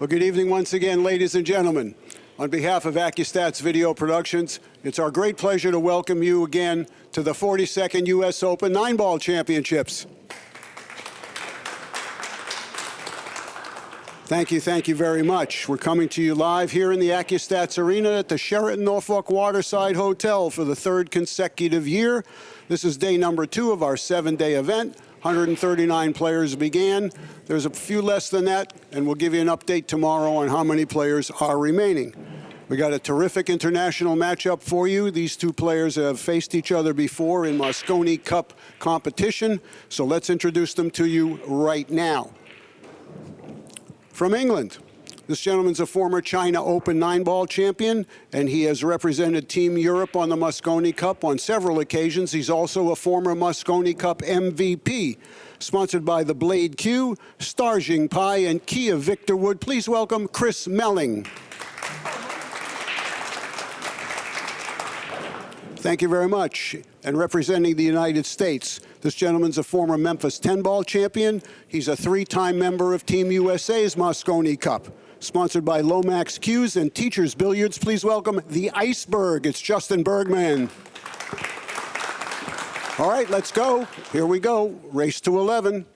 Well, good evening once again, ladies and gentlemen. On behalf of ACCUSTATS Video Productions, it's our great pleasure to welcome you again to the 42nd U.S. Open 9-Ball Championships. Thank you very much. We're coming to you live here in the ACCUSTATS Arena at the Sheraton Norfolk Waterside Hotel for the third consecutive year. This is day number 2 of our 7-day event. 139 players began. There's a few less than that, and we'll give you an update tomorrow on how many players are remaining. We got a terrific international matchup for you. These two players have faced each other before in Mosconi Cup competition, so let's introduce them to you right now. From England, this gentleman's a former China Open 9-Ball champion, and he has represented Team Europe on the Mosconi Cup on several occasions. He's also a former Mosconi Cup MVP. Sponsored by the Blade Q, Starjing Pai, and Kia Victor Wood. Please welcome Chris Melling. Thank you very much. And representing the United States, this gentleman's a former Memphis 10-Ball champion. He's a 3-time member of Team USA's Mosconi Cup. Sponsored by Lomax Q's and Teachers Billiards, please welcome the Iceberg. It's Justin Bergman. All right, let's go. Here we go. Race to 11.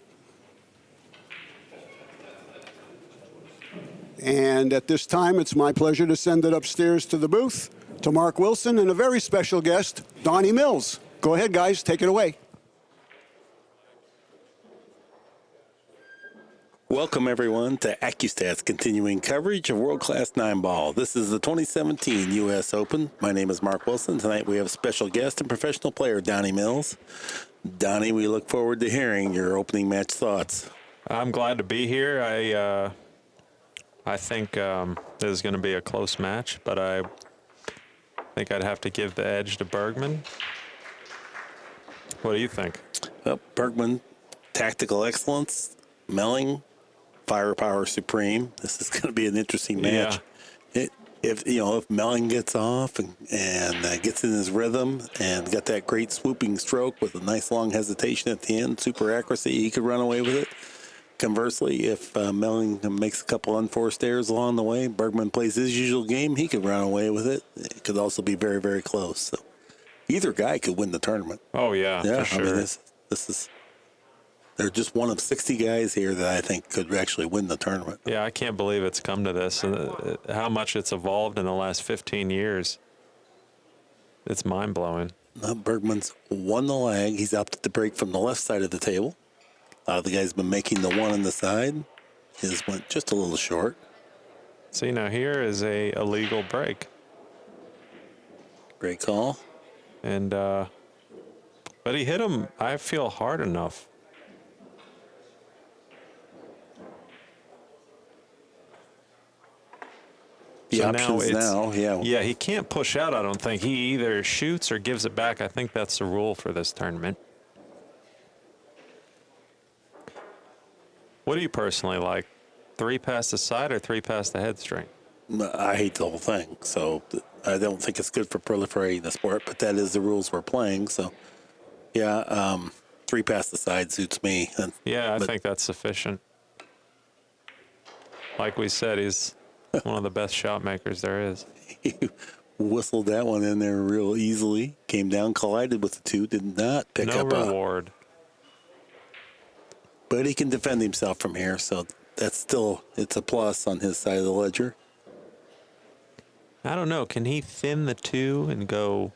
And at this time, it's my pleasure to send it upstairs to the booth to Mark Wilson and a very special guest, Donny Mills. Go ahead, guys. Take it away. Welcome, everyone, to ACCUSTATS continuing coverage of world-class 9-ball. This is the 2017 U.S. Open. My name is Mark Wilson. Tonight we have a special guest and professional player, Donny Mills. Donny, we look forward to hearing your opening match thoughts. I'm glad to be here. I think this is going to be a close match, but I think I'd have to give the edge to Bergman. What do you think? Well, Bergman, tactical excellence. Melling, firepower supreme. This is going to be an interesting match. Yeah. If Melling gets off and gets in his rhythm and got that great swooping stroke with a nice long hesitation at the end, super accuracy, he could run away with it. Conversely, if Melling makes a couple unforced errors along the way, Bergman plays his usual game, he could run away with it. It could also be very, very close. So either guy could win the tournament. Oh, yeah, for sure. I mean, this is... They're just one of 60 guys here that I think could actually win the tournament. Yeah, I can't believe it's come to this. How much it's evolved in the last 15 years. It's mind-blowing. Bergman's won the lag. He's opted to break from the left side of the table. A lot of the guys have been making the one on the side. His went just a little short. See, now here is a illegal break. Great call. And, but he hit him, I feel, hard enough. The options now, yeah. Yeah, he can't push out, I don't think. He either shoots or gives it back. I think that's the rule for this tournament. What do you personally like? 3 past the side or 3 past the head string? I hate the whole thing, so I don't think it's good for proliferating the sport, but that is the rules we're playing, so yeah, 3 past the side suits me. Yeah, I think that's sufficient. Like we said, he's one of the best shot makers there is. He whistled that one in there real easily. Came down, collided with the 2, did not pick up no reward. But he can defend himself from here, so that's still, it's a plus on his side of the ledger. I don't know. Can he thin the 2 and go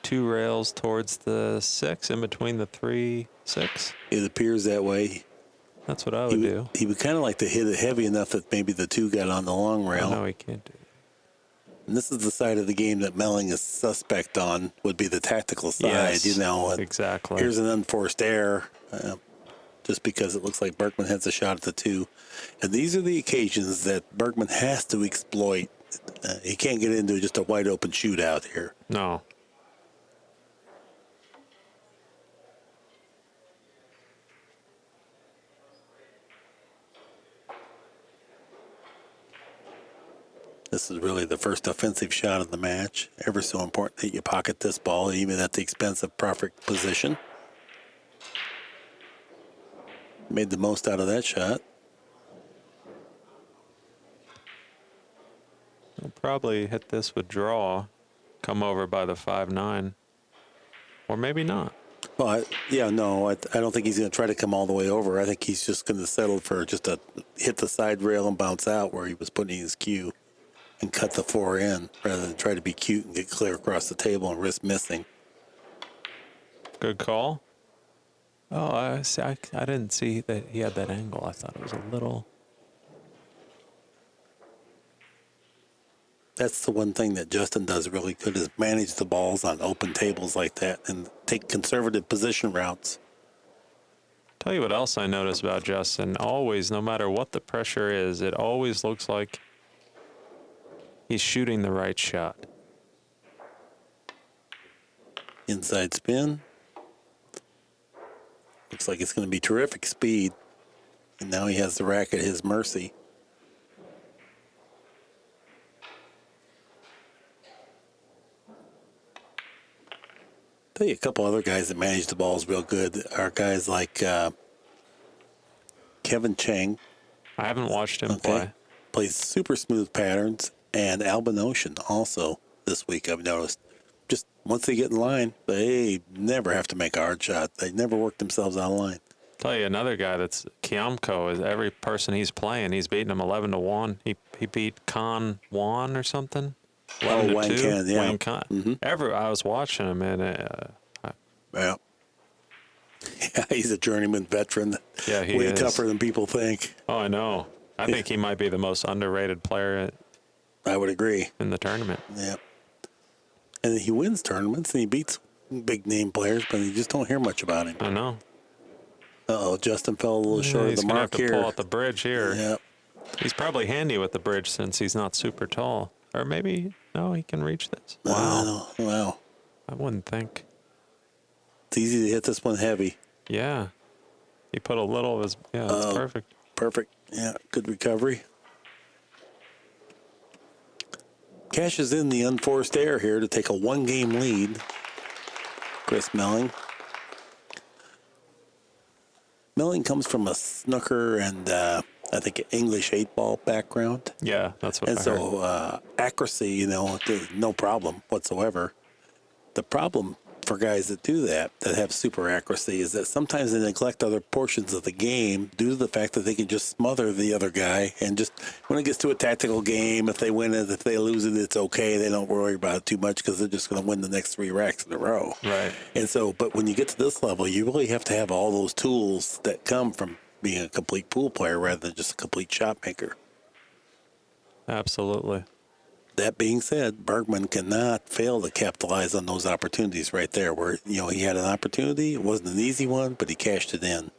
2 rails towards the 6 in between the 3, 6? It appears that way. That's what I would do. He would kind of like to hit it heavy enough that maybe the 2 got on the long rail. No, he can't do it. And this is the side of the game that Melling is suspect on, would be the tactical side. Yes, you know, exactly. Here's an unforced error, just because it looks like Bergman has a shot at the 2. And these are the occasions that Bergman has to exploit. He can't get into just a wide open shootout here. No. This is really the first offensive shot of the match. Ever so important that you pocket this ball, even at the expense of perfect position. Made the most out of that shot. probably hit this with draw, come over by the 5-9, or maybe not. Well, I don't think he's going to try to come all the way over. I think he's just going to settle for just a hit the side rail and bounce out where he was putting his cue and cut the 4 in rather than try to be cute and get clear across the table and risk missing. Good call. Oh, I see. I didn't see that he had that angle. I thought it was a little. That's the one thing that Justin does really good is manage the balls on open tables like that and take conservative position routes. Tell you what else I noticed about Justin. Always, no matter what the pressure is, it always looks like he's shooting the right shot. Inside spin. Looks like it's going to be terrific speed. And now he has the rack at his mercy. Tell you a couple other guys that manage the balls real good are guys like Kevin Chang. I haven't watched him play. Plays super smooth patterns, and Albin Ocean also this week I've noticed. Just once they get in line, they never have to make a hard shot. They never work themselves out of line. Tell you another guy that's Kiamko is every person he's playing, he's beating him 11-1. He beat Khan Wan or something. 11-2. Wayne Khan, yeah. Wayne Khan. Mm-hmm. I was watching him and Yeah, he's a journeyman veteran. Yeah, he way is. tougher than people think. Oh, I know. I think he might be the most underrated player I would agree. in the tournament. Yeah, and he wins tournaments and he beats big name players, but you just don't hear much about him. I know. Justin fell a little short of the mark He's going to have to here. pull out the bridge here. Yeah, He's probably handy with the bridge since he's not super tall. Or maybe, no, he can reach this. Wow. Wow. I wouldn't think. It's easy to hit this one heavy. Yeah. He put a little of his, yeah, that's perfect. Perfect. Yeah, good recovery. Cashes in the unforced error here to take a 1-game lead. Chris Melling. Melling comes from a snooker and I think an English 8-ball background. Yeah, that's what And I heard. so accuracy, no problem whatsoever. The problem for guys that do that have super accuracy, is that sometimes they neglect other portions of the game due to the fact that they can just smother the other guy. And just when it gets to a tactical game, if they win it, if they lose it, it's okay. They don't worry about it too much because they're just going to win the next 3 racks in a row. Right. And so, but when you get to this level, you really have to have all those tools that come from being a complete pool player rather than just a complete shot maker. Absolutely. That being said, Bergman cannot fail to capitalize on those opportunities right there where, he had an opportunity. It wasn't an easy one, but he cashed it in.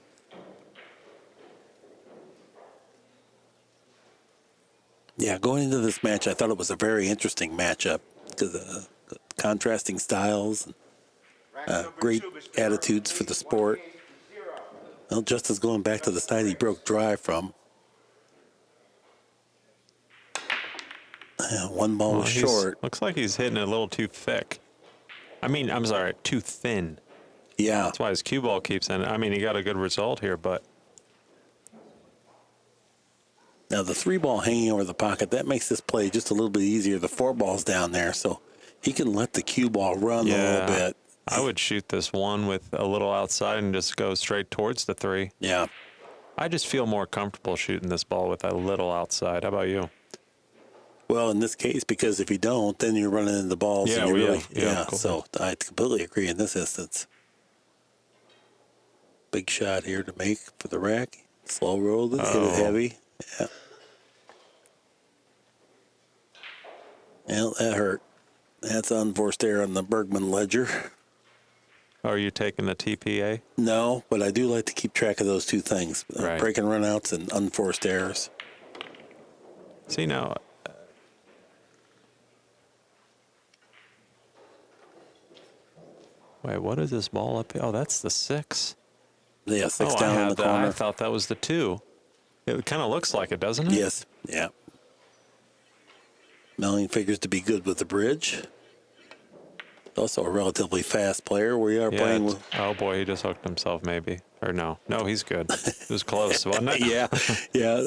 Yeah, going into this match, I thought it was a very interesting matchup because of contrasting styles and great attitudes for the sport. Well, Justin's going back to the side he broke dry from. One ball was short. Looks like he's hitting it a little too thick. I'm sorry, too thin. Yeah. That's why his cue ball keeps in. He got a good result here, but Now, the 3-ball hanging over the pocket, that makes this play just a little bit easier. The 4-ball's down there, so he can let the cue ball run a little bit. I would shoot this one with a little outside and just go straight towards the 3. Yeah. I just feel more comfortable shooting this ball with a little outside. How about you? Well, in this case, because if you don't, then you're running into the balls. Yeah, and you're cool. So I completely agree in this instance. Big shot here to make for the rack. Slow rolled it, hit it heavy. Yeah. Well, that hurt. That's unforced error on the Bergman ledger. Are you taking the TPA? No, but I do like to keep track of those two things. Right. Break and runouts and unforced errors. See, now, wait, what is this ball up here? Oh, that's the 6. Yeah, 6 I down in the have that. corner. I thought that was the 2. It kind of looks like it, doesn't it? Yes, yeah. Melling figures to be good with the bridge. Also a relatively fast player. We are playing with... Oh, boy, he just hooked himself, maybe. Or no. No, he's good. It was close, wasn't it? Yeah.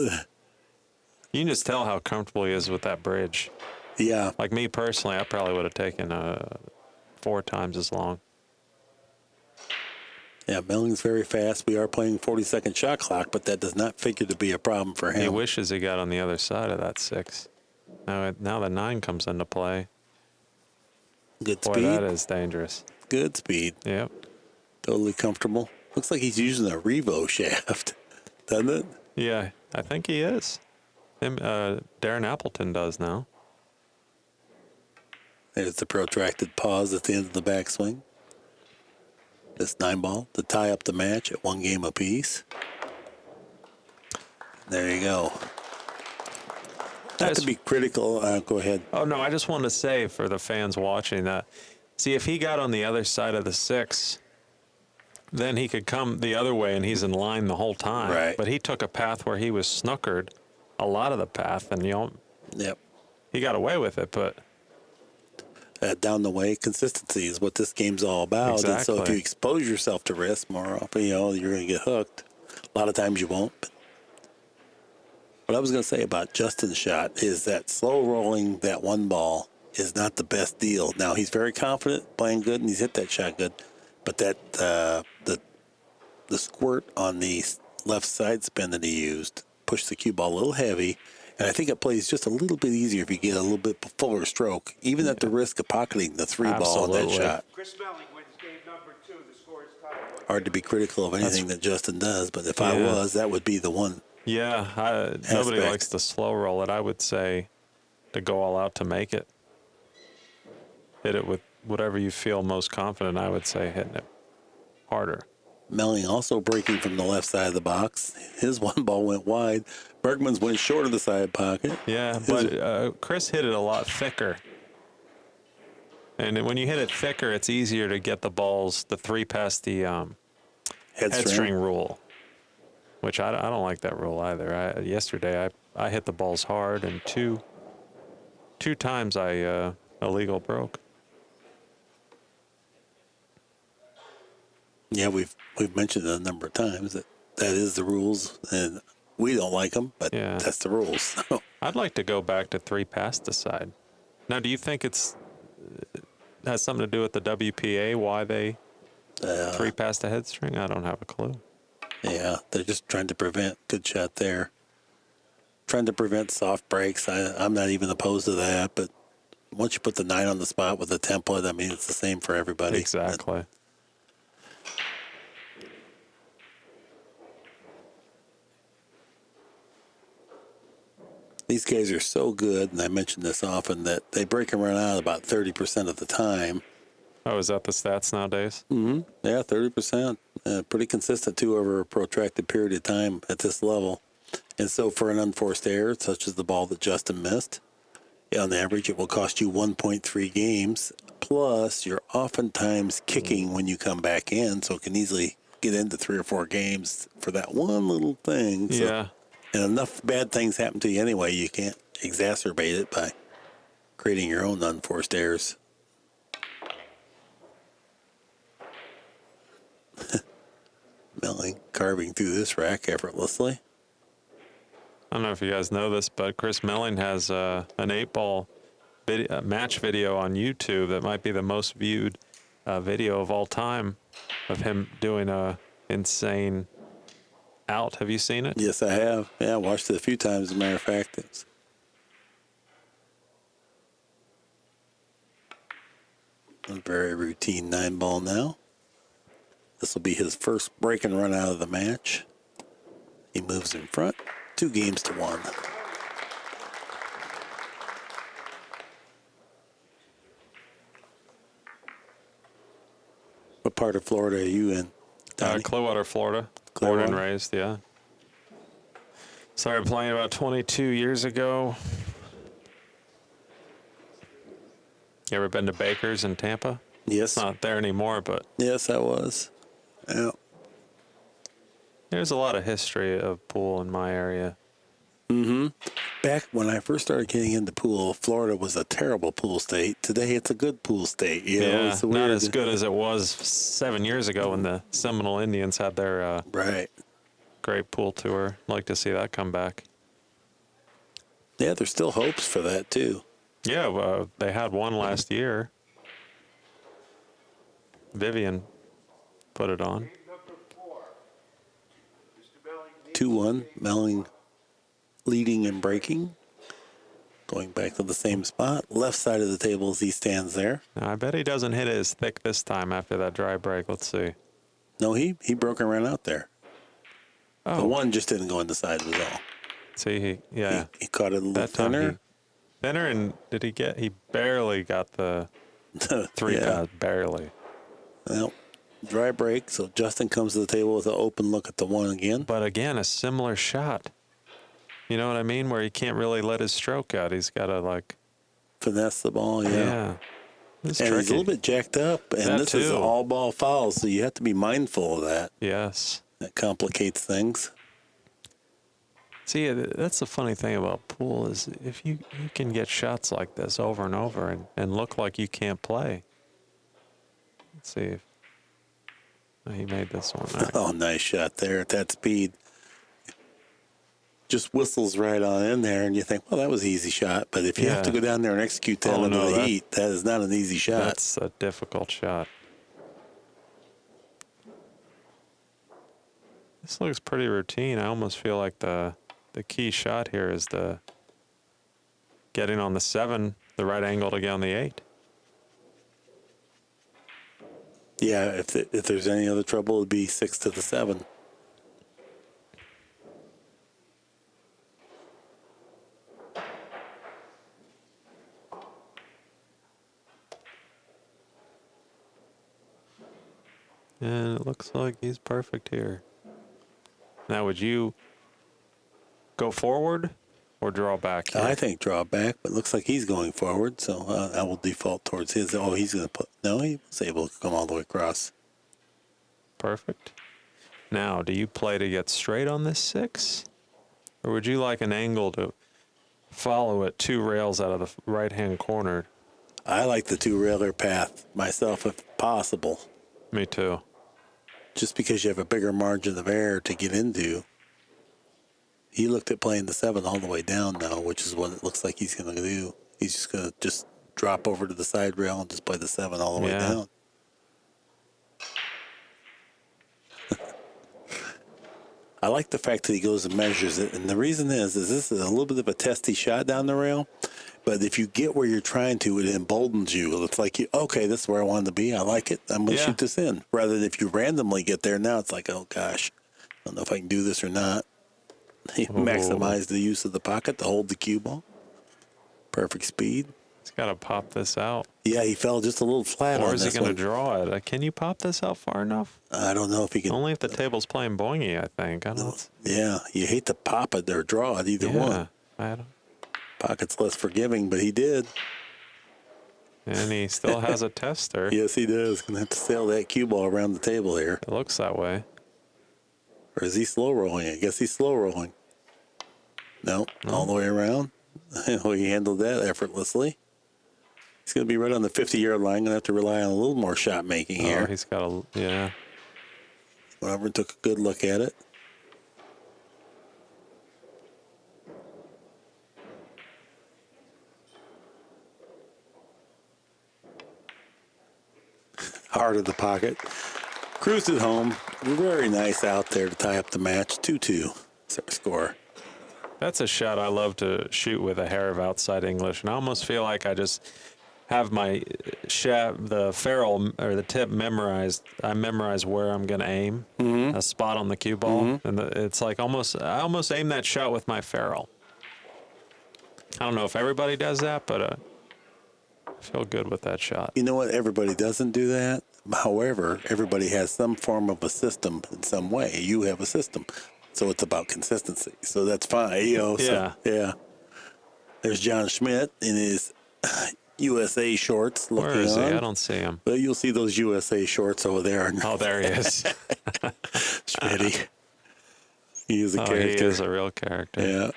You can just tell how comfortable he is with that bridge. Yeah. Like me personally, I probably would have taken 4 times as long. Yeah, Melling's very fast. We are playing 40-second shot clock, but that does not figure to be a problem for him. He wishes he got on the other side of that 6. Now the 9 comes into play. Good Boy, speed. that is dangerous. Good speed. Yep. Totally comfortable. Looks like he's using a Revo shaft, doesn't it? Yeah, I think he is. Darren Appleton does now. There's the protracted pause at the end of the backswing. This 9-ball to tie up the match at 1 game apiece. There you go. Not to be critical. Go ahead. Oh, no, I just wanted to say for the fans watching that, see, if he got on the other side of the 6, then he could come the other way and he's in line the whole time. Right. But he took a path where he was snookered a lot of the path, and, Yep. he got away with it, but... Down the way, consistency is what this game's all about. Exactly. And so if you expose yourself to risk more often, you're going to get hooked. A lot of times you won't. But what I was going to say about Justin's shot is that slow rolling that 1 ball is not the best deal. Now, he's very confident, playing good, and he's hit that shot good. But that the squirt on the left side spin that he used pushed the cue ball a little heavy. And I think it plays just a little bit easier if you get a little bit fuller stroke, even at the risk of pocketing the 3 ball on that Absolutely. shot. Chris Melling wins game number 2. The score is tied. Hard to be critical of anything that Justin does, but if I was, that would be the one. Yeah, nobody Aspect. likes to slow roll it. I would say to go all out to make it. Hit it with whatever you feel most confident. I would say hitting it harder. Melling also breaking from the left side of the box. His 1 ball went wide. Bergman's went short of the side pocket. Yeah, but Chris hit it a lot thicker. And when you hit it thicker, it's easier to get the balls, the 3 past the head string rule, which I don't like that rule either. Yesterday, I hit the balls hard, and two times I illegal broke. Yeah, we've mentioned it a number of times that is the rules, and we don't like them, but that's the rules. I'd like to go back to 3 past the side. Now, do you think it has something to do with the WPA, why they 3 past the head string? I don't have a clue. Yeah, they're just trying to prevent, good shot there. Trying to prevent soft breaks. I'm not even opposed to that, but once you put the 9 on the spot with the template, I mean, it's the same for everybody. Exactly. These guys are so good, and I mention this often, that they break and run out about 30% of the time. Oh, is that the stats nowadays? Mm-hmm. Yeah, 30%. Pretty consistent, too, over a protracted period of time at this level. And so for an unforced error, such as the ball that Justin missed, on average, it will cost you 1.3 games. Plus, you're oftentimes kicking when you come back in, so it can easily get into 3 or 4 games for that one little thing. So, Yeah. and enough bad things happen to you anyway, you can't exacerbate it by creating your own unforced errors. Melling carving through this rack effortlessly. I don't know if you guys know this, but Chris Melling has an 8-ball match video on YouTube that might be the most viewed video of all time of him doing a insane out. Have you seen it? Yes, I have. Yeah, I watched it a few times, as a matter of fact. It's a very routine 9-ball now. This will be his first break and run out of the match. He moves in front, 2 games to 1. What part of Florida are you in, Donny? Clearwater, Florida. Clearwater? Born and raised, yeah. Started playing about 22 years ago. You ever been to Baker's in Tampa? Yes. It's not there anymore, but Yes, I was. Yeah. there's a lot of history of pool in my area. Back when I first started getting into pool, Florida was a terrible pool state. Today, it's a good pool state. You know, Yeah, it's not weird. as good as it was 7 years ago when the Seminole Indians had their Right. great pool tour. Like to see that come back. Yeah, there's still hopes for that, too. Yeah, well, they had one last year. Vivian put it on. Game number 4. Mr. Melling leads 2-1. game Melling 1. leading and breaking. Going back to the same spot. Left side of the table as he stands there. Now, I bet he doesn't hit it as thick this time after that dry break. Let's see. No, he broke and ran out there. Oh, The one just didn't go in the side was all. see, yeah. He caught it a little That time thinner. thinner, and did he get? He barely got the 3 Yeah. pass, barely. Well, dry break. So Justin comes to the table with an open look at the one again. But again, a similar shot. You know what I mean? Where he can't really let his stroke out. He's got to like, Finesse the ball, yeah. yeah. It's And tricky. he's a little bit jacked up, and That this is too. an all ball foul, so you have to be mindful of that. Yes. That complicates things. See, that's the funny thing about pool is if you can get shots like this over and over and look like you can't play. Let's see if he made this one. All right. Oh, nice shot there at that speed. Just whistles right on in there, and you think, well, that was an easy shot. But if you have to Yeah. go down there and execute that Oh, under no, the that- heat, that is not an easy shot. That's a difficult shot. This looks pretty routine. I almost feel like the key shot here is the getting on the 7, the right angle to get on the 8. Yeah, if there's any other trouble, it'd be 6 to the 7. And it looks like he's perfect here. Now, would you go forward or draw back here? I think draw back, but it looks like he's going forward, so I will default towards his. Oh, he's going to put. No, he was able to come all the way across. Perfect. Now, do you play to get straight on this 6? Or would you like an angle to follow it 2 rails out of the right-hand corner? I like the 2-railer path myself, if possible, Me too. just because you have a bigger margin of error to get into. He looked at playing the 7 all the way down now, which is what it looks like he's going to do. He's just going to just drop over to the side rail and just play the 7 all the way Yeah. down. I like the fact that he goes and measures it, and the reason is this is a little bit of a testy shot down the rail, but if you get where you're trying to, it emboldens you. It's like, okay, this is where I wanted to be. I like it. I'm going to Yeah. shoot this in. Rather than if you randomly get there now, it's like, oh, gosh, I don't know if I can do this or not. He maximized the use of the pocket to hold the cue ball. Perfect speed. He's got to pop this out. Yeah, he fell just a little flat Or on is he this going to one. draw it? Can you pop this out far enough? I don't know if he can. Only if the table's playing boingy, I think. I don't. Yeah, you hate to pop it or draw it, either Yeah. one. I don't. Pocket's less forgiving, but he did. And he still has a tester. Yes, he does. Going to have to sail that cue ball around the table here. It looks that way. Or is he slow rolling? I guess he's slow rolling. No, all the way around. Oh, he handled that effortlessly. He's going to be right on the 50-yard line. Going to have to rely on a little more shot making Oh, here. he's got a, yeah. Robert took a good look at it. Heart of the pocket. Cruised it home. Very nice out there to tie up the match. 2-2. That's our score. That's a shot I love to shoot with a hair of outside English. And I almost feel like I just have my the ferrule or the tip memorized. I memorize where I'm going to aim, a spot on the cue ball. And it's like I almost aim that shot with my ferrule. I don't know if everybody does that, but I feel good with that shot. You know what? Everybody doesn't do that. However, everybody has some form of a system in some way. You have a system. So it's about consistency. So that's fine. You know, Yeah. So, yeah. There's John Schmidt in his USA shorts looking Where is he? on. I don't see him. Well, you'll see those USA shorts over there. Oh, there he is. Schmitty. He is a Oh, character. he is a real character. Yeah.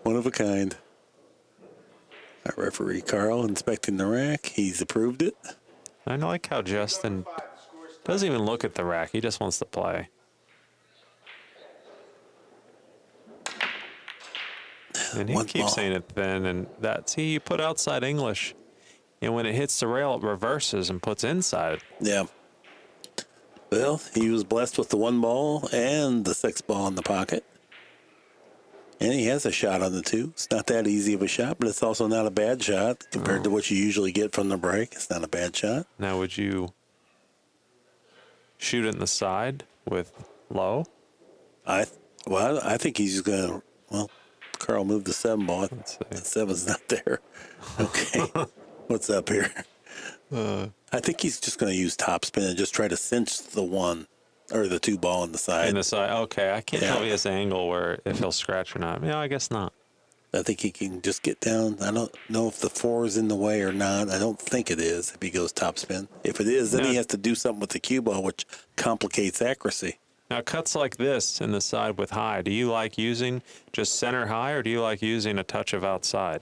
One of a kind. Our referee, Carl, inspecting the rack. He's approved it. I like how Justin doesn't even look at the rack. He just wants to play. And he one keeps ball. saying it thin, and you put outside English, and when it hits the rail, it reverses and puts inside. Yeah. Well, he was blessed with the 1 ball and the 6 ball in the pocket. And he has a shot on the 2. It's not that easy of a shot, but it's also not a bad shot compared to what you usually get from the break. It's not a bad shot. Now, would you shoot it in the side with low? I think he's going to, well, Carl moved the 7 ball. Let's see. The 7's not there. Okay. What's up here? I think he's just going to use topspin and just try to cinch the 1 or the 2 ball on the side. In the side. Okay, I can't tell Yeah. if he has the angle where if he'll scratch or not. I guess not. I think he can just get down. I don't know if the 4 is in the way or not. I don't think it is if he goes topspin. If it is, then he has to do something with the cue ball, which complicates accuracy. Now, cuts like this in the side with high, do you like using just center high, or do you like using a touch of outside?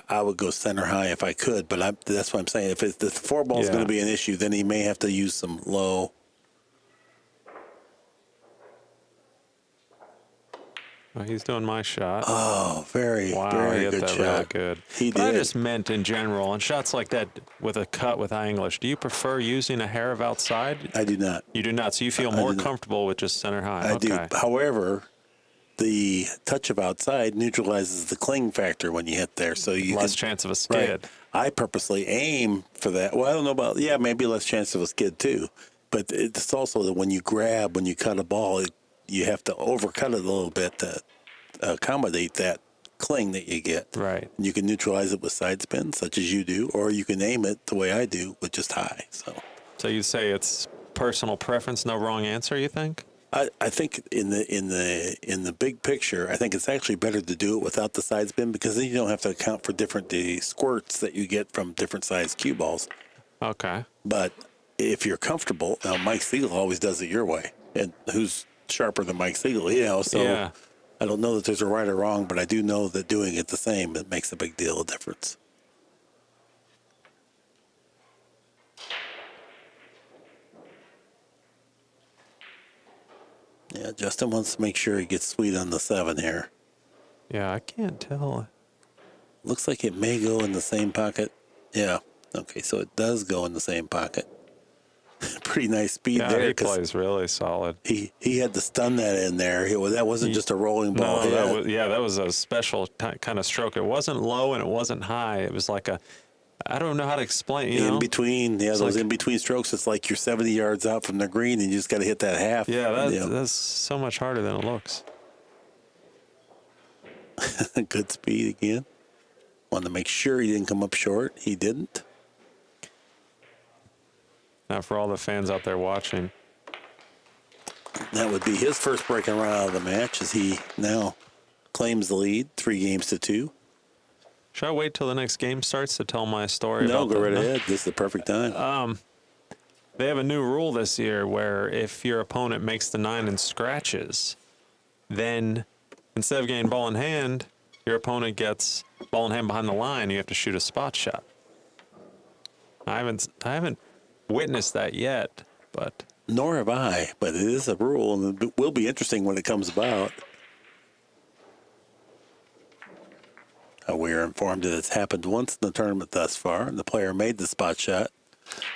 I would go center high if I could, but that's what I'm saying. If the 4 ball is going to be an issue, then he may have to use some low. Oh, he's doing my shot. Oh, very, Wow, very he hit good that shot. really good. He But I did. just meant in general, on shots like that with a cut with high English, do you prefer using a hair of outside? I do not. You do not, so you feel I more do not. comfortable with just center high. I Okay. do. However, the touch of outside neutralizes the cling factor when you hit there, so you Less can, chance of a right. skid. I purposely aim for that. Well, I don't know about, maybe less chance of a skid too, but it's also that when you cut a ball, you have to overcut it a little bit to accommodate that cling that you get. Right. And you can neutralize it with side spin, such as you do, or you can aim it the way I do with just high. So you'd say it's personal preference, no wrong answer, you think? I think in the big picture, I think it's actually better to do it without the side spin because then you don't have to account for the squirts that you get from different size cue balls. Okay. But if you're comfortable, now Mike Siegel always does it your way, and who's sharper than Mike Siegel? So Yeah. I don't know that there's a right or wrong, but I do know that doing it the same, it makes a big deal of difference. Yeah, Justin wants to make sure he gets sweet on the 7 here. Yeah, I can't tell. Looks like it may go in the same pocket. Yeah. Okay, so it does go in the same pocket. Pretty nice speed Yeah, there. he 'Cause plays really solid. he had to stun that in there. That wasn't just a rolling ball hit. That was a special kind of stroke. It wasn't low and it wasn't high. It was like I don't know how to explain. In between, those like- in between strokes, it's like you're 70 yards out from the green and you just got to hit that half. Yeah, that's so much harder than it looks. Good speed again. Wanted to make sure he didn't come up short. He didn't. Now, for all the fans out there watching, That would be his first breaking run out of the match as he now claims the lead, 3-2. should I wait till the next game starts to tell my story? No, about go the- right ahead. This is the perfect time. They have a new rule this year where if your opponent makes the 9 and scratches, then instead of getting ball in hand, your opponent gets ball in hand behind the line. You have to shoot a spot shot. I haven't witnessed that yet, but Nor have I, but it is a rule, and it will be interesting when it comes about. We are informed that it's happened once in the tournament thus far, and the player made the spot shot.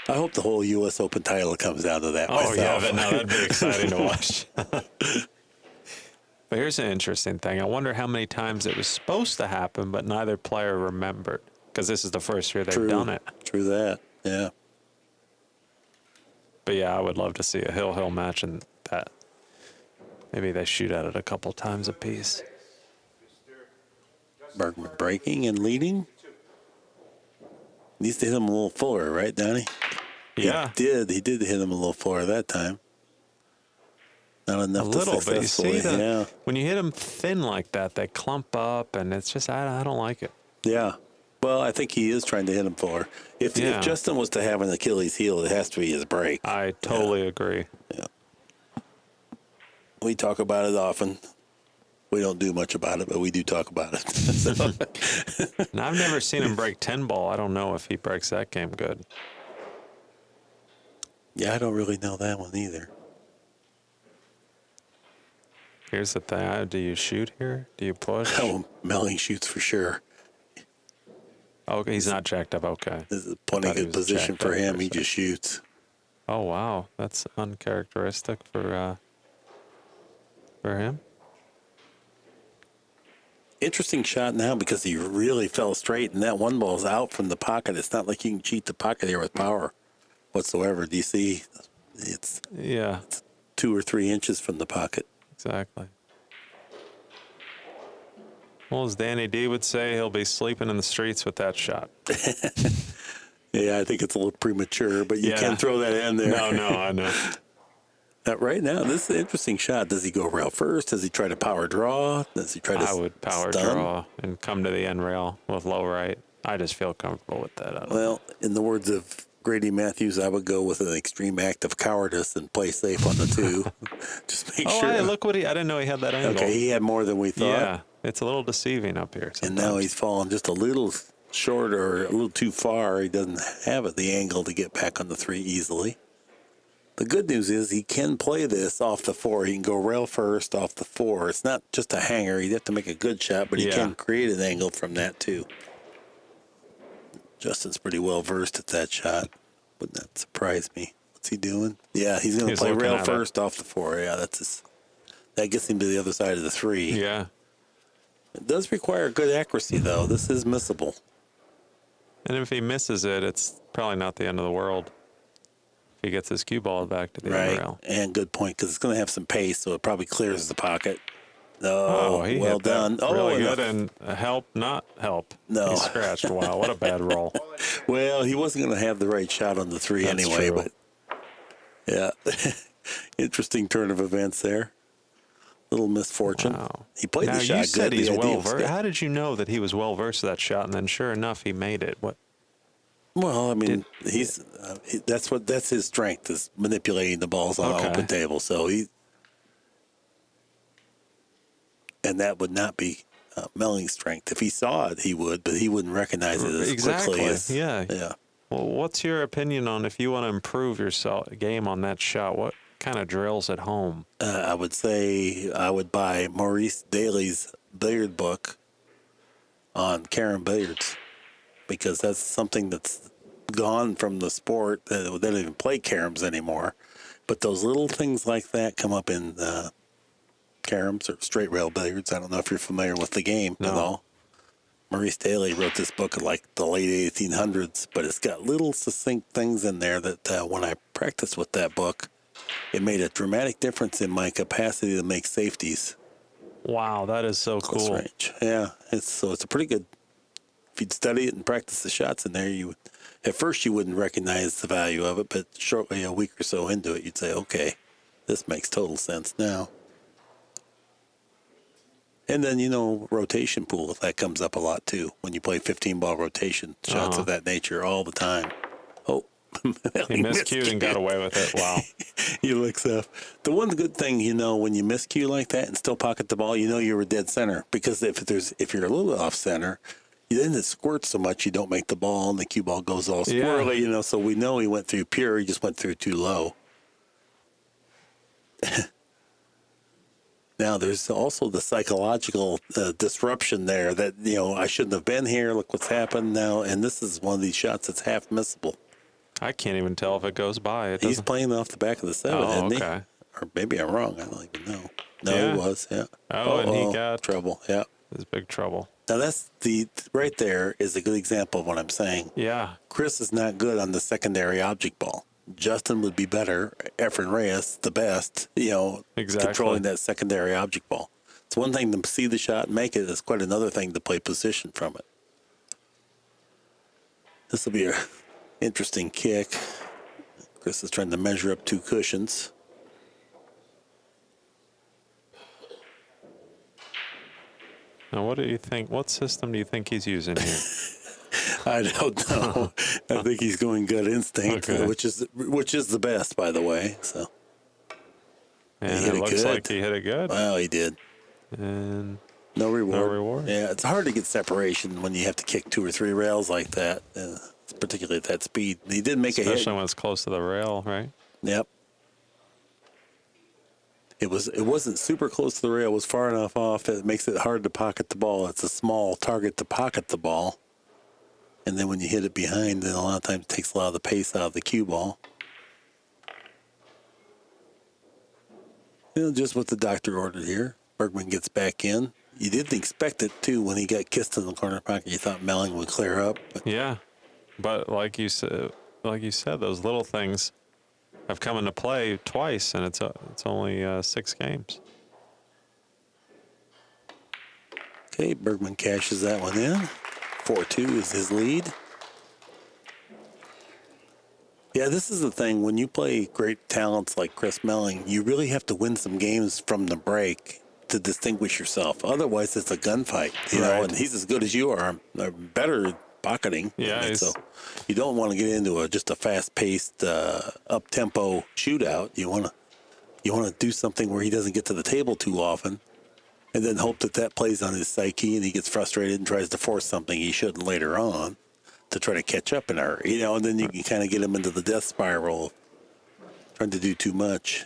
I hope the whole U.S. Open title comes down to that myself. that'd be exciting to watch. But here's an interesting thing. I wonder how many times it was supposed to happen, but neither player remembered, because this is the first year they've done it. True that, yeah. But yeah, I would love to see a hill-hill match and that. Maybe they shoot at it a couple times apiece. Bergman breaking and leading. Needs to hit him a little fuller, right, Donnie? Yeah. He did hit him a little fuller that time. Not enough A little to bit. You see, successfully, when you hit them thin like that, they clump up, and it's just, I don't like it. Yeah. Well, I think he is trying to hit him fuller. If Justin was to have an Achilles heel, it has to be his break. I totally agree. Yeah. We talk about it often. We don't do much about it, but we do talk about it. So, And I've never seen him break 10 ball. I don't know if he breaks that game good. yeah, I don't really know that one either. Here's the thing. Do you shoot here? Do you push? Oh, Melling shoots for sure. Okay, he's not jacked up. Okay. This is plenty thought he good was position jacked for up him. for a He second. just shoots. Oh, wow. That's uncharacteristic for him. Interesting shot now because he really fell straight, and that one ball's out from the pocket. It's not like you can cheat the pocket here with power whatsoever. Do you see? It's Yeah, 2 or 3 inches from the pocket. exactly. Well, as Danny D would say, he'll be sleeping in the streets with that shot. Yeah, I think it's a little premature, but you Yeah. can throw that in there. No, I know. Right now, this is an interesting shot. Does he go rail first? Does he try to power draw? Does he try to I would power stun? draw and come to the end rail with low right. I just feel comfortable with that. I don't know. Well, in the words of Grady Matthews, I would go with an extreme act of cowardice and play safe on the 2. Just make Oh, sure. hey, look what I didn't know he had that angle. Okay, he had more than we thought. Yeah, it's a little deceiving up here And now sometimes. he's fallen just a little short or a little too far. He doesn't have it, the angle to get back on the 3 easily. The good news is he can play this off the 4. He can go rail first off the 4. It's not just a hanger. He'd have to make a good shot, but he Yeah. can create an angle from that too. Justin's pretty well versed at that shot. Wouldn't that surprise me? What's he doing? Yeah, he's going to He's play looking rail at it. first off the 4. Yeah, that gets him to the other side of the 3. Yeah, It does require good accuracy, though. This is missable. and if he misses it, it's probably not the end of the world. If he gets his cue ball back to the end Right, rail. and good point, because it's going to have some pace, so it probably clears the pocket. Oh, Oh, he well hit that done. really and good, and help, not help. No. He scratched. Wow, what a bad roll. well, he wasn't going to have the right shot on the 3 That's anyway, true. but yeah, interesting turn of events there. Little misfortune. Wow. He played Now, the shot you good. said The he's idea well was versed. good. How did you know that he was well versed with that shot? And then, sure enough, he made it. What? Well, I mean, that's his strength is manipulating the balls on Okay. an open table. So and that would not be Melling's strength. If he saw it, he would, but he wouldn't recognize it as Exactly. quickly as Yeah. Well, what's your opinion on if you want to improve your game on that shot? What kind of drills at home? I would say I would buy Maurice Daly's billiard book on carom billiards, because that's something that's gone from the sport. They don't even play caroms anymore. But those little things like that come up in caroms or straight rail billiards. I don't know if you're familiar with the game at No. all. Maurice Daly wrote this book in like the late 1800s, but it's got little succinct things in there that when I practiced with that book, it made a dramatic difference in my capacity to make safeties. Wow, that is so Close cool. range. Yeah, it's a pretty good. If you'd study it and practice the shots in there, you would. At first, you wouldn't recognize the value of it, but shortly, a week or so into it, you'd say, "Okay, this makes total sense now." And then rotation pool, that comes up a lot too when you play 15-ball rotation shots of that nature all the time. Oh, He miscued and got away with it. Wow. He looks up. The one good thing, when you miscue like that and still pocket the ball, you were dead center. Because if you're a little off center, then it squirts so much you don't make the ball, and the cue ball goes all swirly. So we know he went through pure. He just went through too low. Now there's also the psychological disruption there that I shouldn't have been here. Look what's happened now, and this is one of these shots that's half missable. I can't even tell if it goes by. It He's doesn't. playing off the back of the 7, Oh, isn't okay. he? Or maybe I'm wrong. I don't even know. No, Yeah. he was. Yeah. Oh, and he got trouble. Yeah. There's big trouble. Now that's right there is a good example of what I'm saying. Yeah. Chris is not good on the secondary object ball. Justin would be better. Efren Reyes, the best. Exactly. Controlling that secondary object ball. It's one thing to see the shot and make it. It's quite another thing to play position from it. This will be an interesting kick. Chris is trying to measure up 2 cushions. Now, what do you think? What system do you think he's using here? I don't know. I think he's going gut instinct, Okay. which is the best, by the way. So, And hit it it looks good. like he hit it good. well, he did. And No reward. No reward. Yeah, it's hard to get separation when you have to kick 2 or 3 rails like that, particularly at that speed. He did make a hit. especially when it's close to the rail, right? Yep. It wasn't super close to the rail. It was far enough off. It makes it hard to pocket the ball. It's a small target to pocket the ball. And then when you hit it behind, then a lot of times it takes a lot of the pace out of the cue ball. Just what the doctor ordered here. Bergman gets back in. You didn't expect it, too, when he got kissed in the corner pocket. You thought Melling would clear up. But Yeah, but like you said, those little things have come into play twice, and it's only 6 games. okay, Bergman cashes that one in. 4-2 is his lead. Yeah, this is the thing. When you play great talents like Chris Melling, you really have to win some games from the break to distinguish yourself. Otherwise, it's a gunfight, you know, Right. and he's as good as you are, or better at pocketing. Yeah, he's- so you don't want to get into just a fast-paced, up-tempo shootout. You want to do something where he doesn't get to the table too often, and then hope that plays on his psyche and he gets frustrated and tries to force something he shouldn't later on to try to catch up in a hurry, you know, and then you can kind of get him into the death spiral of trying to do too much.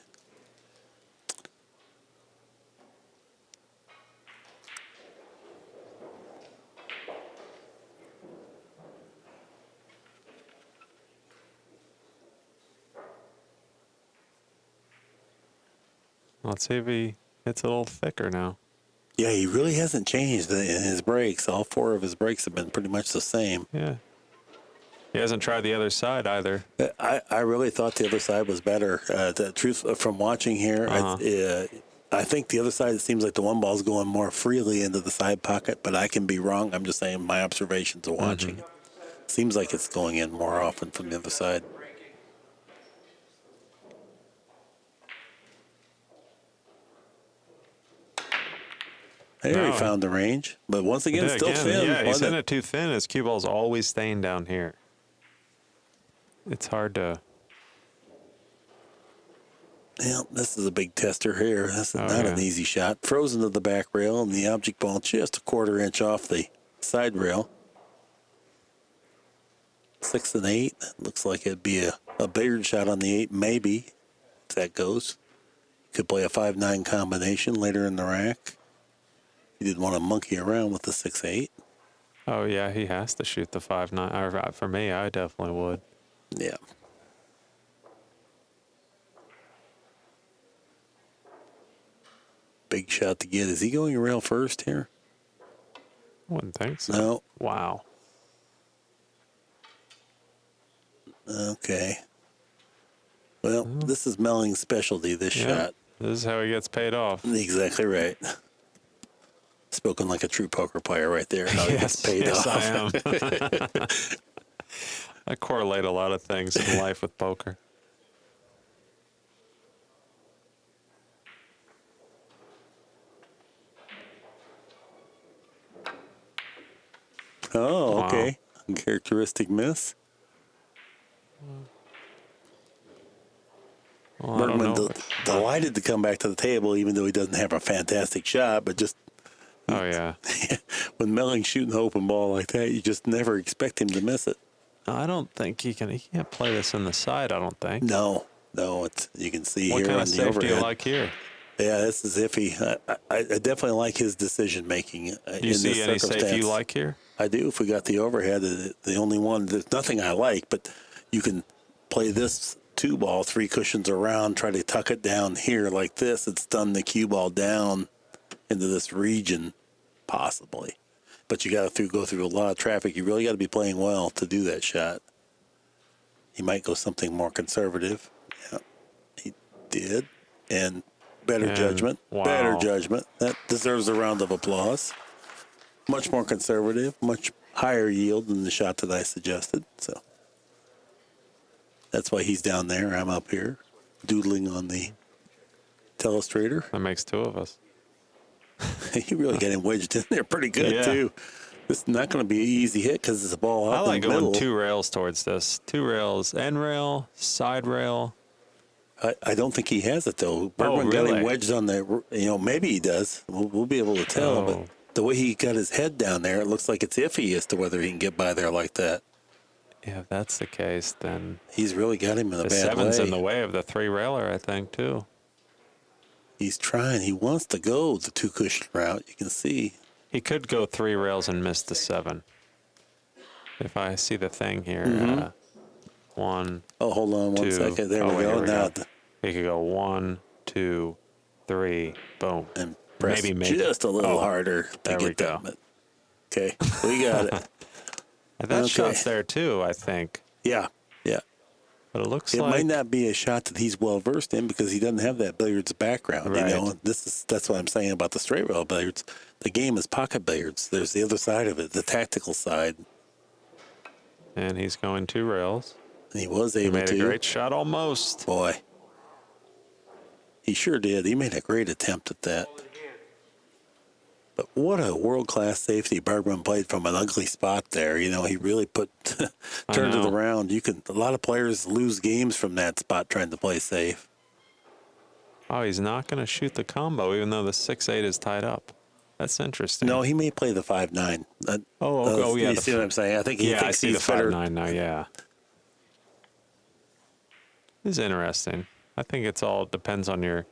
Let's see if he hits a little thicker now. Yeah, he really hasn't changed in his breaks. All 4 of his breaks have been pretty much the same. Yeah. He hasn't tried the other side either. I really thought the other side was better. The truth from watching here, I think the other side, it seems like the one ball's going more freely into the side pocket, but I can be wrong. I'm just saying my observations of watching. Seems like it's going in more often from the other side. There No, he found the range, but once again, Yeah, still thin. Yeah, he's wasn't hitting it? it too thin. His cue ball's always staying down here. It's hard to. Yeah, this is a big tester here. This is Oh, not yeah. an easy shot. Frozen to the back rail, and the object ball just a 1/4 inch off the side rail. 6 and 8. Looks like it'd be a billiard shot on the 8, maybe, if that goes. Could play a 5-9 combination later in the rack. You didn't want to monkey around with the 6-8. Oh yeah, he has to shoot the 5-9. Or for me, I definitely would. Yeah. Big shot to get. Is he going rail first here? Wouldn't think so. No. Wow. Okay. Well, this is Melling's specialty, this Yeah. shot. This is how he gets paid off. Exactly right. Spoken like a true poker player right there. How he gets paid yes, off. I am. I correlate a lot of things in life with poker. Oh, Wow. okay. Characteristic miss. Well, I don't Bergman know. delighted to come back to the table, even though he doesn't have a fantastic shot. But just Oh yeah. when Melling's shooting the open ball like that, you just never expect him to miss it. I don't think he can. He can't play this in the side. I don't think. No, it's you can see What here kind on of the safe do overhead. you like here? Yeah, this is iffy. I definitely like his decision making. Do you see any safe you like here? I do. If we got the overhead, the only one, there's nothing I like, but you can play this 2-ball, 3 cushions around, try to tuck it down here like this. It's done the cue ball down into this region, possibly. But you got to go through a lot of traffic. You really got to be playing well to do that shot. He might go something more conservative. Yeah, he did. And better And- judgment. wow. Better judgment. That deserves a round of applause. Much more conservative, much higher yield than the shot that I suggested. So that's why he's down there. I'm up here doodling on the telestrator. That makes 2 of us. He really got him wedged in there pretty good, Yeah. too. This is not going to be an easy hit because it's a ball I up like in the going middle. 2 rails towards this. 2 rails, end rail, side rail. I don't think he has it, though. Bergman got really? him wedged on the, maybe he does. We'll be able to tell. Oh. But the way he got his head down there, it looks like it's iffy as to whether he can get by there like that. Yeah, if that's the case, then He's really got him in a the bad 7's way. in the way of the 3 railer, I think, too. He's trying. He wants to go the 2-cushion route. You can see. He could go 3 rails and miss the 7. If I see the thing here, 1. Oh, hold on one 2. second. There Oh, we wait, go. here we Now go. He could go 1, 2, 3, boom. and press Maybe make just a little oh, harder to there we get that. go. But, okay, we got it. And that Okay. shot's there too, I think. Yeah, yeah. But it looks It like might not be a shot that he's well versed in because he doesn't have that billiards background. Right. You know, that's what I'm saying about the straight rail billiards. The game is pocket billiards. There's the other side of it, the tactical side. and he's going 2 rails. And he was He able made to. a great shot almost. Boy, he sure did. He made a great attempt at that. But what a world-class safety Bergman played from an ugly spot there. You know, he really turned it know. around. A lot of players lose games from that spot trying to play safe. Oh, he's not going to shoot the combo even though the 6-8 is tied up. That's interesting. No, he may play the 5-9. yeah. You see what I'm saying? I think he I thinks see he's the better. 5-9 now, yeah. This is interesting. I think it's all depends on your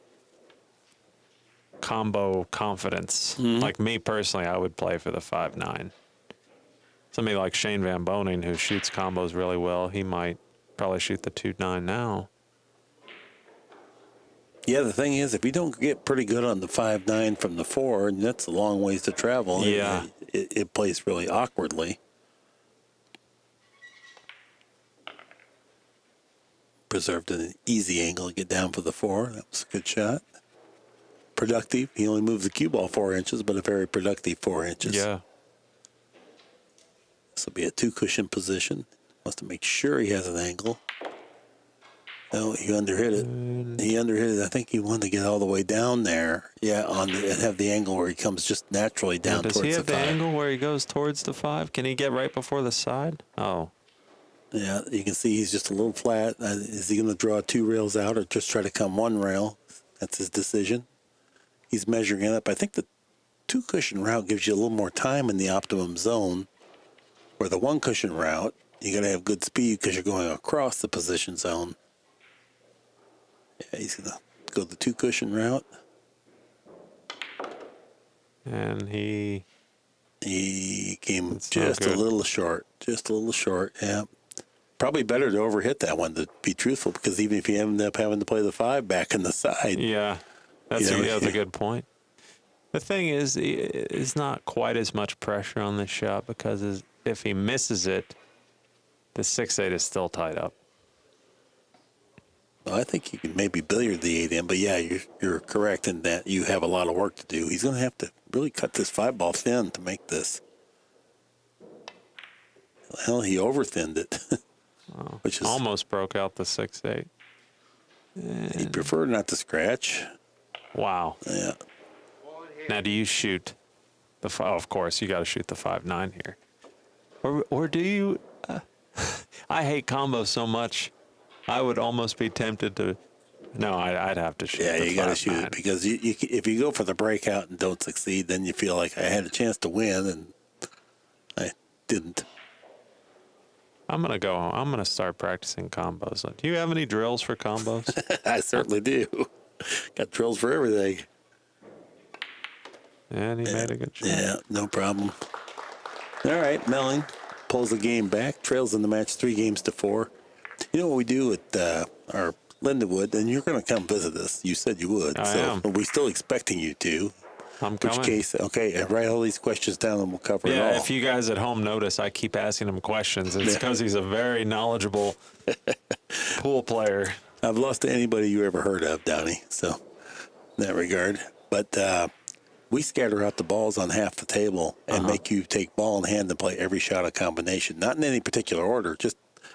combo confidence. Like me personally, I would play for the 5-9. Somebody like Shane Van Boning, who shoots combos really well, he might probably shoot the 2-9 now. Yeah, the thing is, if you don't get pretty good on the 5-9 from the 4, and that's a long ways to travel, Yeah. it plays really awkwardly. Preserved an easy angle to get down for the 4. That was a good shot. Productive. He only moved the cue ball 4 inches, but a very productive 4 inches. Yeah. This will be a 2-cushion position. Wants to make sure he has an angle. No, he underhit it. He underhit it. I think he wanted to get all the way down there. Yeah, and have the angle where he comes just naturally down Does towards he have the the 5. angle where he goes towards the 5? Can he get right before the side? Oh, Yeah, you can see he's just a little flat. Is he going to draw 2 rails out or just try to come 1 rail? That's his decision. He's measuring it up. I think the 2-cushion route gives you a little more time in the optimum zone, where the 1-cushion route, you got to have good speed because you're going across the position zone. Yeah, he's going to go the 2-cushion route. and he He came That's not just a good. little short. Just a little short, yeah. Probably better to overhit that one, to be truthful, because even if you end up having to play the 5 back in the side. Yeah, that's, You know, that's a good point. The thing is, it's not quite as much pressure on this shot because if he misses it, the 6-8 is still tied up. Well, I think you can maybe billiard the 8 in, but yeah, you're correct in that you have a lot of work to do. He's going to have to really cut this 5 ball thin to make this. Well, he over thinned it, which is Almost broke out the 6-8. he'd prefer not to scratch. Wow. Yeah. Now, do you shoot the 5? Oh, of course, you got to shoot the 5-9 here. Or do you? I hate combos so much. I would almost be tempted to. No, I'd have to shoot. Yeah, the you got to 5-9. shoot it because if you go for the breakout and don't succeed, then you feel like I had a chance to win and I didn't. I'm gonna start practicing combos. Do you have any drills for combos? I certainly do. Got drills for everything. And he made a good shot. Yeah, no problem. All right, Melling pulls the game back, trails in the match 3-4. You know what we do at our Lindenwood, and you're going to come visit us. You said you would. I am. We're still expecting you to. I'm Which coming. case, okay, and write all these questions down and we'll cover it all. Yeah, if you guys at home notice, I keep asking him questions. It's because he's a very knowledgeable pool player. I've lost to anybody you ever heard of, Donnie, so in that regard. But we scatter out the balls on half the table and make you take ball in hand and play every shot of combination, not in any particular order.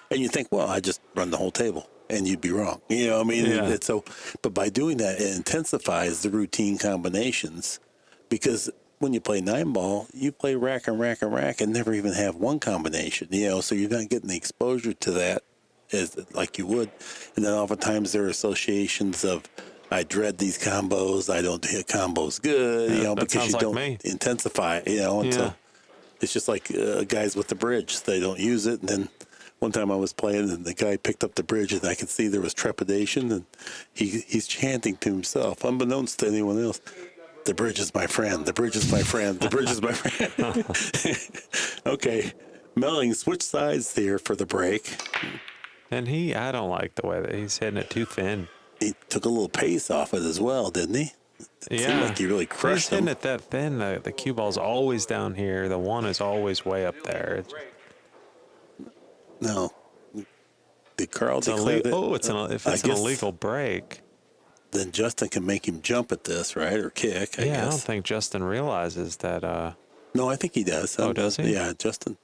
And you think, well, I just run the whole table, and you'd be wrong. You know, I mean, Yeah. but by doing that, it intensifies the routine combinations, because when you play 9-ball, you play rack and rack and rack and never even have one combination. You know, so you're not getting the exposure to that as like you would. And then oftentimes there are associations of, I dread these combos. I don't hit combos good, you know, that because sounds you like don't me. intensify, you know. And Yeah. so it's just like guys with the bridge. They don't use it. And then One time I was playing, and the guy picked up the bridge, and I could see there was trepidation, and he's chanting to himself, unbeknownst to anyone else, "The bridge is my friend. The bridge is my friend. The bridge is my friend." Okay, Melling switched sides here for the break. And I don't like the way that he's hitting it too thin. He took a little pace off it as well, didn't he? It Yeah. seemed like he really He's crushed hitting him. it that thin. The cue ball's always down here. The one is always way up there. No. Did Carl declare that? Oh, if I it's an guess illegal break. then Justin can make him jump at this, right? Or kick, I Yeah, I don't guess. think Justin realizes that. No, I think he does. Oh, does he? Yeah, Justin.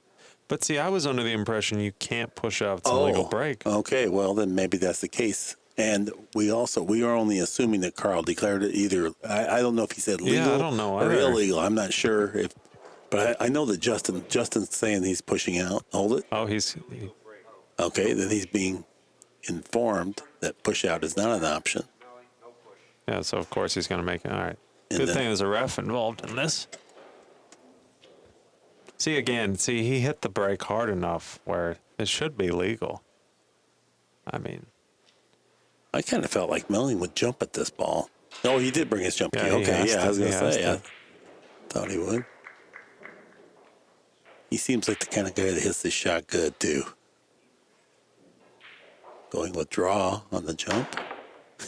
But see, I was under the impression you can't push out. It's an illegal break. Okay, well, then maybe that's the case. And we are only assuming that Carl declared it either. I don't know if he said legal I don't know or either. illegal. I'm not sure if, but I know that Justin's saying he's pushing out. Hold it. Oh, Okay, then he's being informed that push out is not an option. yeah. So of course he's going to make it. All right. And Good then- thing there's a ref involved in this. See, he hit the break hard enough where it should be legal. I mean, I kind of felt like Melling would jump at this ball. Oh, he did bring his jump Yeah, cue. he Okay, has yeah, to. I was going He to has say, I to. thought he would. He seems like the kind of guy that hits this shot good, too. Going with draw on the jump.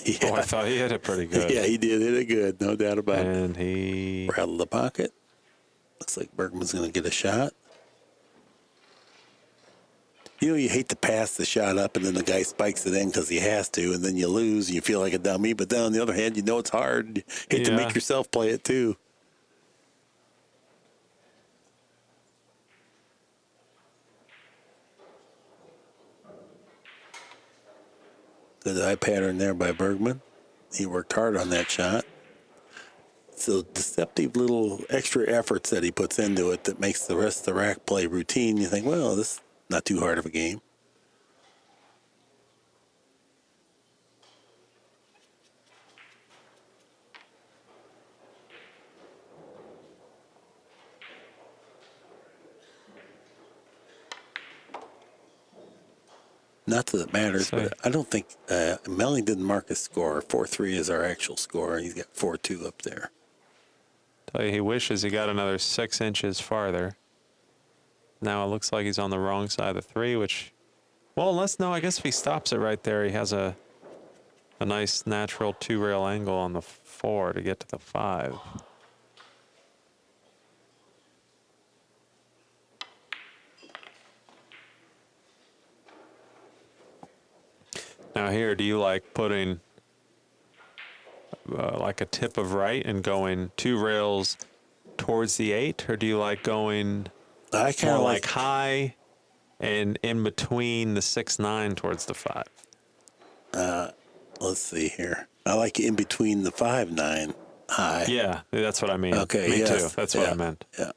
Yeah. oh, I thought he hit it pretty good. Yeah, he did hit it good, no doubt about it. And he Rattled the pocket. Looks like Bergman's going to get a shot. You know, you hate to pass the shot up and then the guy spikes it in because he has to, and then you lose and you feel like a dummy. But then on the other hand, you know it's hard. You hate to Yeah. make yourself play it too. Good eye pattern there by Bergman. He worked hard on that shot. So deceptive little extra efforts that he puts into it that makes the rest of the rack play routine. You think, well, this is not too hard of a game. Not that it matters, but I don't think Melling didn't mark his score. 4-3 is our actual score. He's got 4-2 up there. tell you, he wishes he got another 6 inches farther. Now it looks like he's on the wrong side of the 3, which, well, I guess if he stops it right there, he has a nice natural 2-rail angle on the 4 to get to the 5. Now here, do you like putting like a tip of right and going 2 rails towards the 8, or do you like going I kind more of like high and in between the 6-9 towards the 5? let's see here. I like in between the 5-9 high. Yeah, that's what I mean. Okay, Me yes, too. That's what yeah, I meant. Yeah.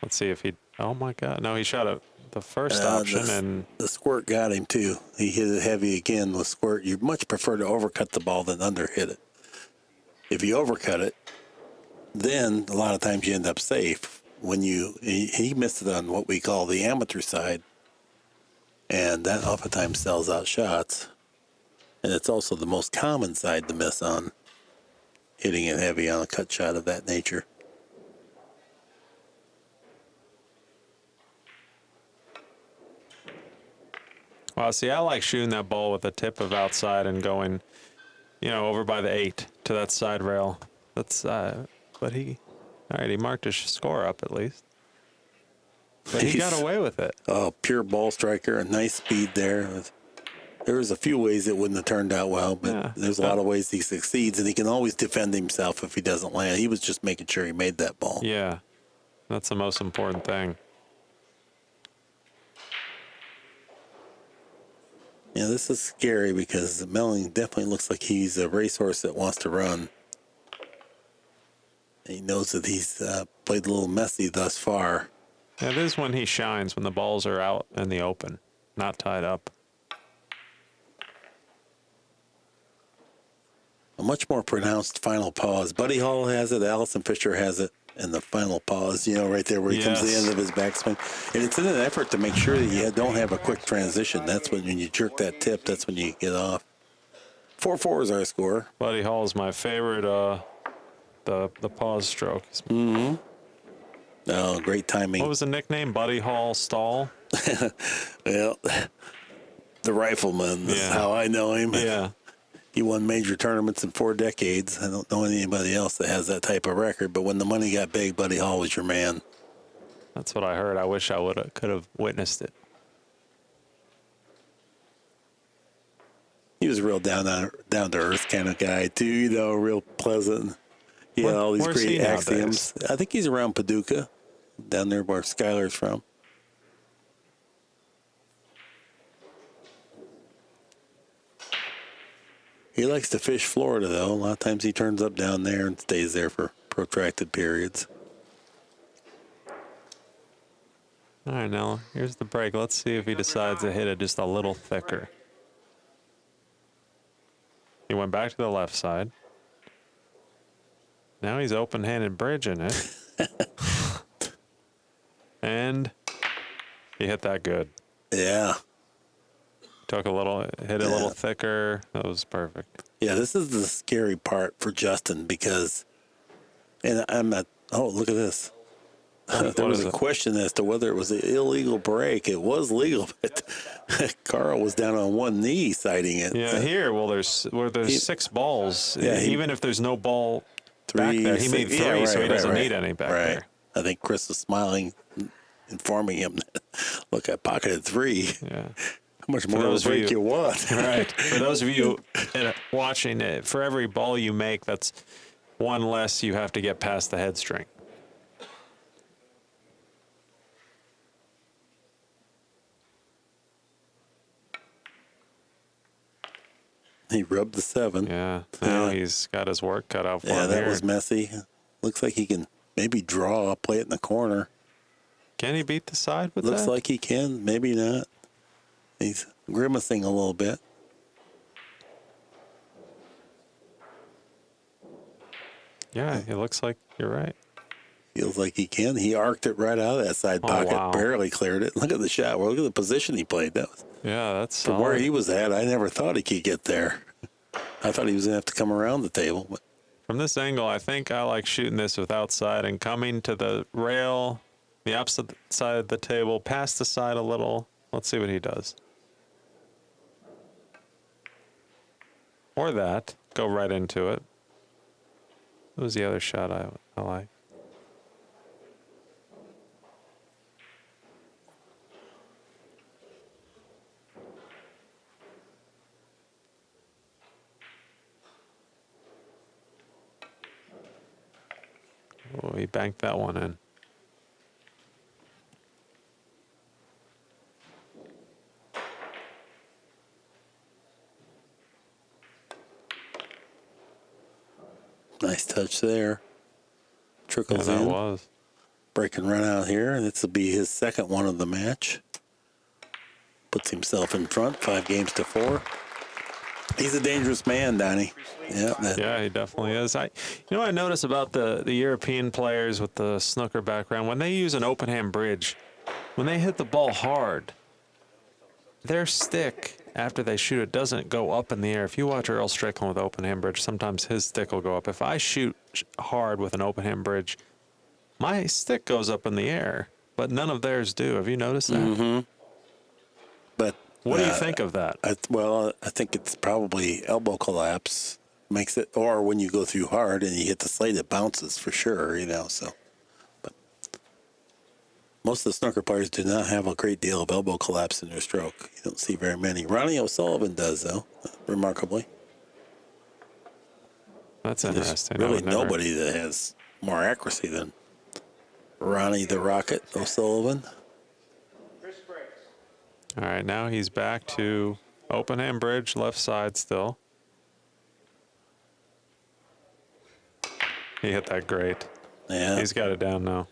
Let's see if he. Oh my God! No, he shot the first option, and The squirt got him too. He hit it heavy again with squirt. You much prefer to overcut the ball than underhit it. If you overcut it, then a lot of times you end up safe. When he missed it on what we call the amateur side, and that oftentimes sells out shots. And it's also the most common side to miss on, hitting it heavy on a cut shot of that nature. well, see, I like shooting that ball with the tip of outside and going, over by the 8 to that side rail. That's but he marked his score up at least. But he got away with it. Oh, pure ball striker, a nice speed there. There was a few ways it wouldn't have turned out well, but Yeah. there's a lot of ways he succeeds, and he can always defend himself if he doesn't land. He was just making sure he made that ball. Yeah, that's the most important thing. Yeah, this is scary because Melling definitely looks like he's a racehorse that wants to run. He knows that he's played a little messy thus far. Yeah, this is when he shines, when the balls are out in the open, not tied up. A much more pronounced final pause. Buddy Hall has it. Allison Fisher has it. and the final pause, right there where he comes to the end of his backswing. And it's in an effort to make sure that you don't have a quick transition. That's when you jerk that tip, that's when you get off. 4-4 is our score. Buddy Hall is my favorite, the pause stroke. Oh, great timing. What was the nickname? Buddy Hall Stall? Well, the Rifleman is how I know him. Yeah. He won major tournaments in 4 decades. I don't know anybody else that has that type of record, but when the money got big, Buddy Hall was your man. That's what I heard. I wish I could have witnessed it. He was a real down to earth kind of guy too, real pleasant. He had all these great axioms. I think he's around Paducah, down there where Skylar's from. He likes to fish Florida, though. A lot of times he turns up down there and stays there for protracted periods. All right, now here's the break. Let's see if he decides to hit it just a little thicker. He went back to the left side. Now he's open-handed bridging it. And he hit that good. Yeah. Hit it a little thicker. That was perfect. Yeah, this is the scary part for Justin because, and I'm not, look at this. There was a question as to whether it was an illegal break. It was legal, but Carl was down on one knee citing it. Yeah, there's 6 balls. Yeah, even if there's no ball back there, he made 3, so he doesn't need any back there. I think Chris was smiling, informing him that, look, I pocketed 3. Yeah. How much more of a break you want? Right. For those of you watching it, for every ball you make, that's 1 less you have to get past the head string. He rubbed the 7. Yeah. Now he's got his work cut out for him. Yeah, that here. was messy. Looks like he can maybe draw, play it in the corner. Can he beat the side with Looks that? like he can. Maybe not. He's grimacing a little bit. Yeah, it looks like you're right. Feels like he can. He arced it right out of that side pocket. Wow. Barely cleared it. Look at the shot. Well, look at the position he played. That was Yeah, that's from where solid. he was at. I never thought he could get there. I thought he was gonna have to come around the table. But From this angle, I think I like shooting this with outside and coming to the rail, the opposite side of the table, past the side a little. Let's see what he does. Or that. Go right into it. What was the other shot I like? Oh, he banked that one in. nice touch there. Trickles Yeah, that in. was. Break and run out here. This will be his second one of the match. Puts himself in front, 5-4. He's a dangerous man, Donnie. Yeah, he definitely is. You know what I notice about the European players with the snooker background? When they use an open hand bridge, when they hit the ball hard, their stick, after they shoot it, doesn't go up in the air. If you watch Earl Strickland with open hand bridge, sometimes his stick will go up. If I shoot hard with an open hand bridge, my stick goes up in the air, but none of theirs do. Have you noticed that? Mm-hmm. But what do you think of that? I think it's probably elbow collapse makes it, or when you go through hard and you hit the slate, it bounces for sure, so. But most of the snooker players do not have a great deal of elbow collapse in their stroke. You don't see very many. Ronnie O'Sullivan does, though, remarkably. That's interesting. There's really nobody that has more accuracy than Ronnie the Rocket O'Sullivan. All right, now he's back to open hand bridge, left side still. He hit that great. Yeah. He's got it down now.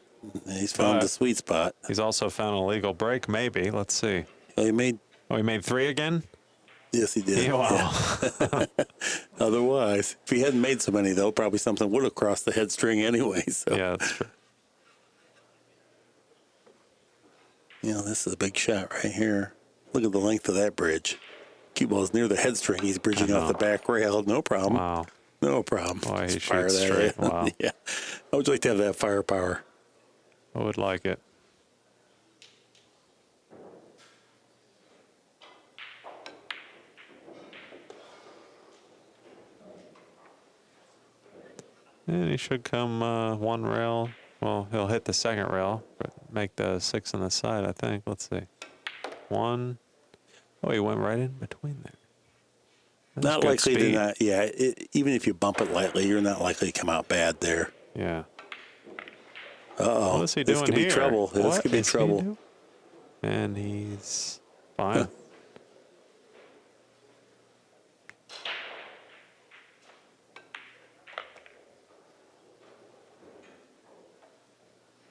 He's found the sweet spot. He's also found a legal break, maybe. Let's see. Well, he made 3 again? Yes, he did. Wow. Yeah. Otherwise, if he hadn't made so many, though, probably something would have crossed the head string anyway. So, Yeah, that's true. you know, this is a big shot right here. Look at the length of that bridge. Cue ball's near the head string. He's bridging off the back rail. No problem. Wow. No problem. Boy, he Just fire shoots that straight. in. Wow. Yeah. How would you like to have that firepower? I would like it. And he should come one rail. Well, he'll hit the second rail, but make the 6 on the side, I think. Let's see. 1. Oh, he went right in between there. That's Not good likely to speed. not. Yeah, even if you bump it lightly, you're not likely to come out bad there. Yeah. Uh-oh. What is he This doing could here? be trouble. This What could be is he trouble. doing? And he's fine.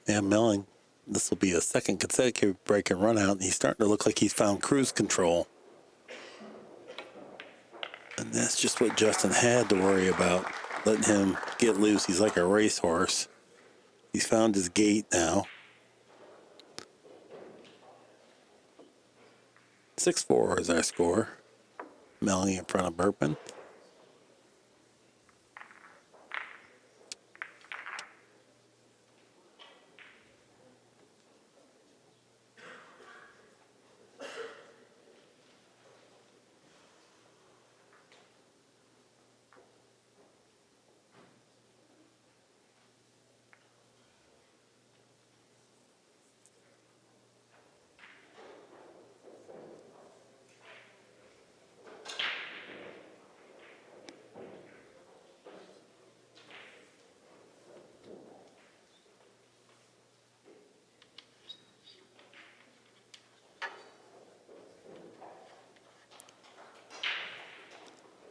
Yeah, Melling. This will be a second consecutive break and run out, and he's starting to look like he's found cruise control. And that's just what Justin had to worry about, letting him get loose. He's like a racehorse. He's found his gait now. 6-4 is our score. Melling in front of Bergman.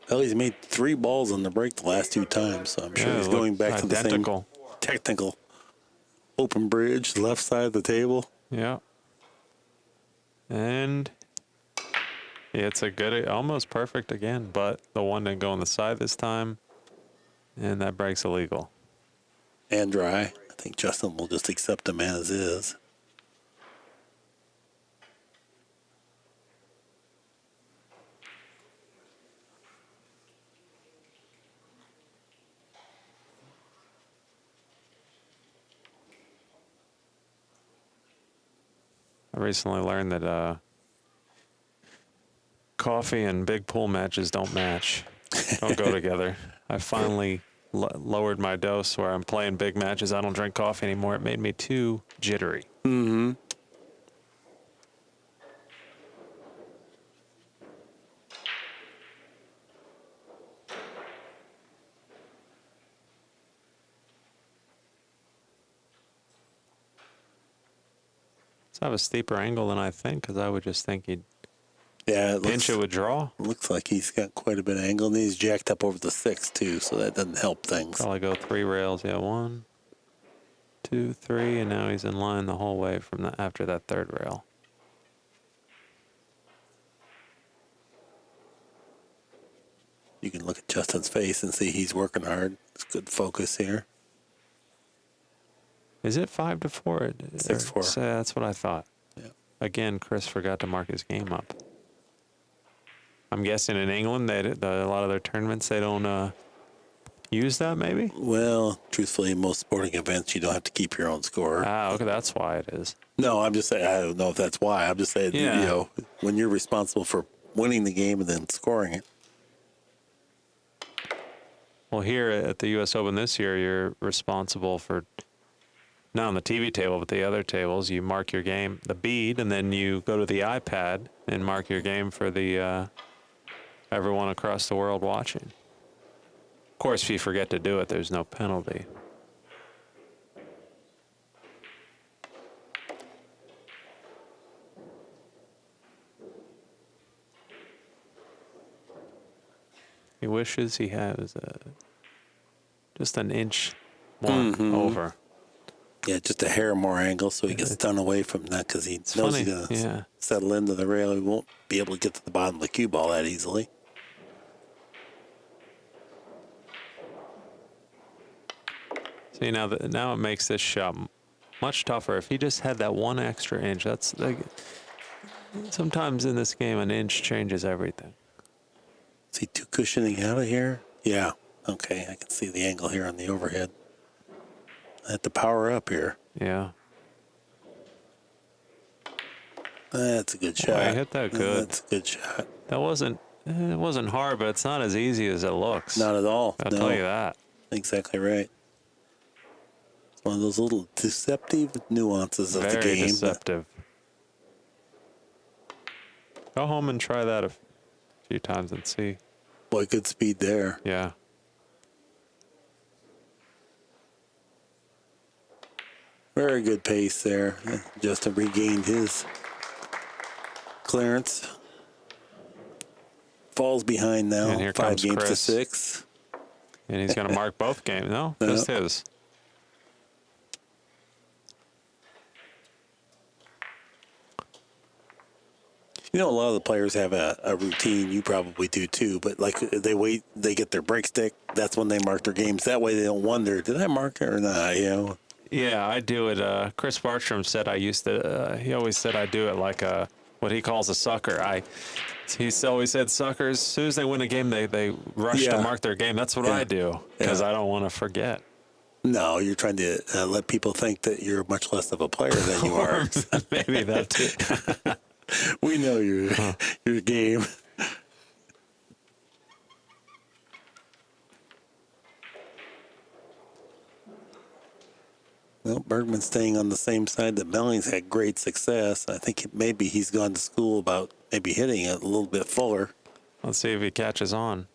Well, he's made 3 balls on the break the last 2 times, so I'm sure Yeah, he's look going back to the same identical. technical open bridge, left side of the table. Yeah. And it's a good, almost perfect again, but the one didn't go on the side this time, and that break's illegal. And dry. I think Justin will just accept him as is. I recently learned that coffee and big pool matches don't match, don't go together. I finally lowered my dose where I'm playing big matches. I don't drink coffee anymore. It made me too jittery. Mm-hmm. Let's have a steeper angle than I think, because I would just think he'd Yeah, it pinch it with draw. looks like he's got quite a bit of angle, and he's jacked up over the 6 too, so that doesn't help things. Probably go 3 rails. Yeah, 1, 2, 3, and now he's in line the whole way from after that 3rd rail. You can look at Justin's face and see he's working hard. It's good focus here. Is it 5-4? 6-4. So that's what I thought. Yeah. Again, Chris forgot to mark his game up. I'm guessing in England, a lot of their tournaments, they don't use that, maybe? Well, truthfully, in most sporting events, you don't have to keep your own score. Ah, okay, that's why it is. No, I'm just saying, I don't know if that's why. I'm just saying, Yeah. you know, when you're responsible for winning the game and then scoring it. Well, here at the U.S. Open this year, you're responsible for, not on the TV table, but the other tables, you mark your game, the bead, and then you go to the iPad and mark your game for the everyone across the world watching. Of course, if you forget to do it, there's no penalty. He wishes he has just an inch more over. Yeah, just a hair more angle so he gets done away from that because he knows funny, he's going to yeah. settle into the rail. He won't be able to get to the bottom of the cue ball that easily. See, now it makes this shot much tougher. If he just had that 1 extra inch, that's like sometimes in this game an inch changes everything. Is he too cushioning out of here? Yeah. Okay, I can see the angle here on the overhead. I have to power up here. Yeah. That's a good shot. Boy, he hit that good. That's a good shot. It wasn't hard, but it's not as easy as it looks. Not at all. I'll No. tell you that. Exactly right. It's one of those little deceptive nuances of the Very game. deceptive. Go home and try that a few times and see. Boy, good speed there. Yeah. Very good pace there. Justin regained his clearance. Falls behind now. And here 5 comes games to Chris. 6. And he's going to mark both games. No, just his. You know, a lot of the players have a routine. You probably do too. But like they wait, they get their break stick. That's when they mark their games. That way they don't wonder, did I mark it or not? You know. Yeah, I do it. Chris Bartram said I used to. He always said I do it like what he calls a sucker. He's always said suckers. As soon as they win a game, they rush to mark their game. That's what I do because I don't want to forget. No, you're trying to let people think that you're much less of a player than you are. Maybe that too. We know your game. Well, Bergman's staying on the same side that Melling's had great success. I think maybe he's gone to school about maybe hitting it a little bit fuller. Let's see if he catches on.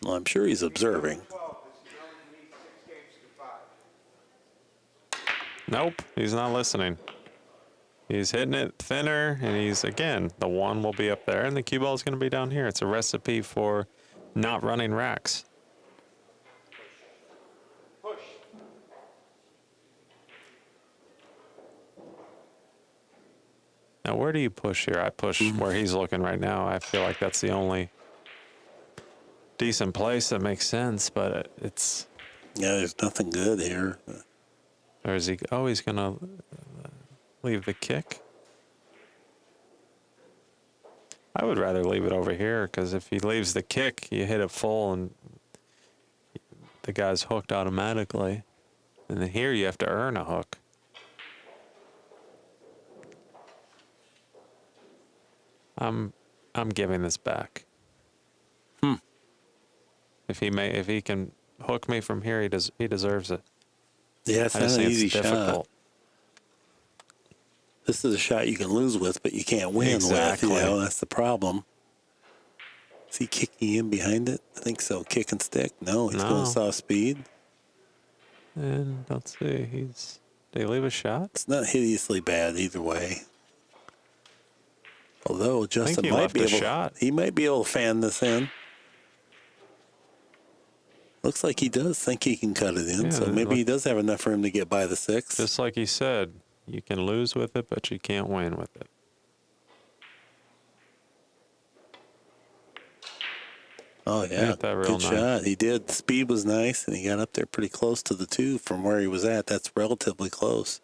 Well, I'm sure he's observing. 12. This is only needs 6 games to 5. Nope, he's not listening. He's hitting it thinner, and the 1 will be up there, and the cue ball is going to be down here. It's a recipe for not running racks. Push. Now, where do you push here? I push where he's looking right now. I feel like that's the only decent place that makes sense, but it's... Yeah, there's nothing good here. Or is he... Oh, he's going to leave the kick? I would rather leave it over here, because if he leaves the kick, you hit it full, and the guy's hooked automatically. And then here you have to earn a hook. I'm giving this back. If he can hook me from here, he deserves it. Yeah, it's I not just an think easy it's shot. difficult. This is a shot you can lose with, but you can't win Exactly. with. You know, that's the problem. Is he kicking in behind it? I think so. Kick and stick? No, he's going soft speed. And let's see, did he leave a shot? It's not hideously bad either way. Although Justin he might left be a able, shot. he might be able to fan this in. Looks like he does think he can cut it in, Yeah, so maybe he does have enough for him to get by the 6. Just like he said, you can lose with it, but you can't win with it. Oh, yeah. hit that real Good nice. shot. He did. The speed was nice, and he got up there pretty close to the 2 from where he was at. That's relatively close.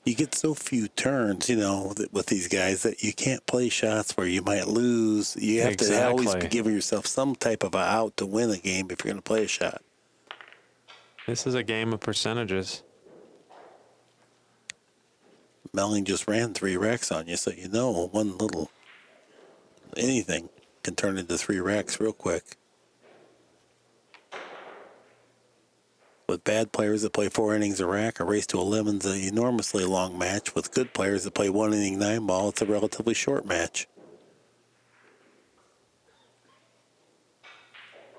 You get so few turns, you know, with these guys that you can't play shots where you might lose. You have to always be giving yourself some type of an out to win a game if you're going to play a shot. This is a game of percentages. Melling just ran 3 racks on you, so you know one little anything can turn into 3 racks real quick. With bad players that play 4 innings a rack, a race to 11 is an enormously long match. With good players that play 1 inning 9 ball, it's a relatively short match.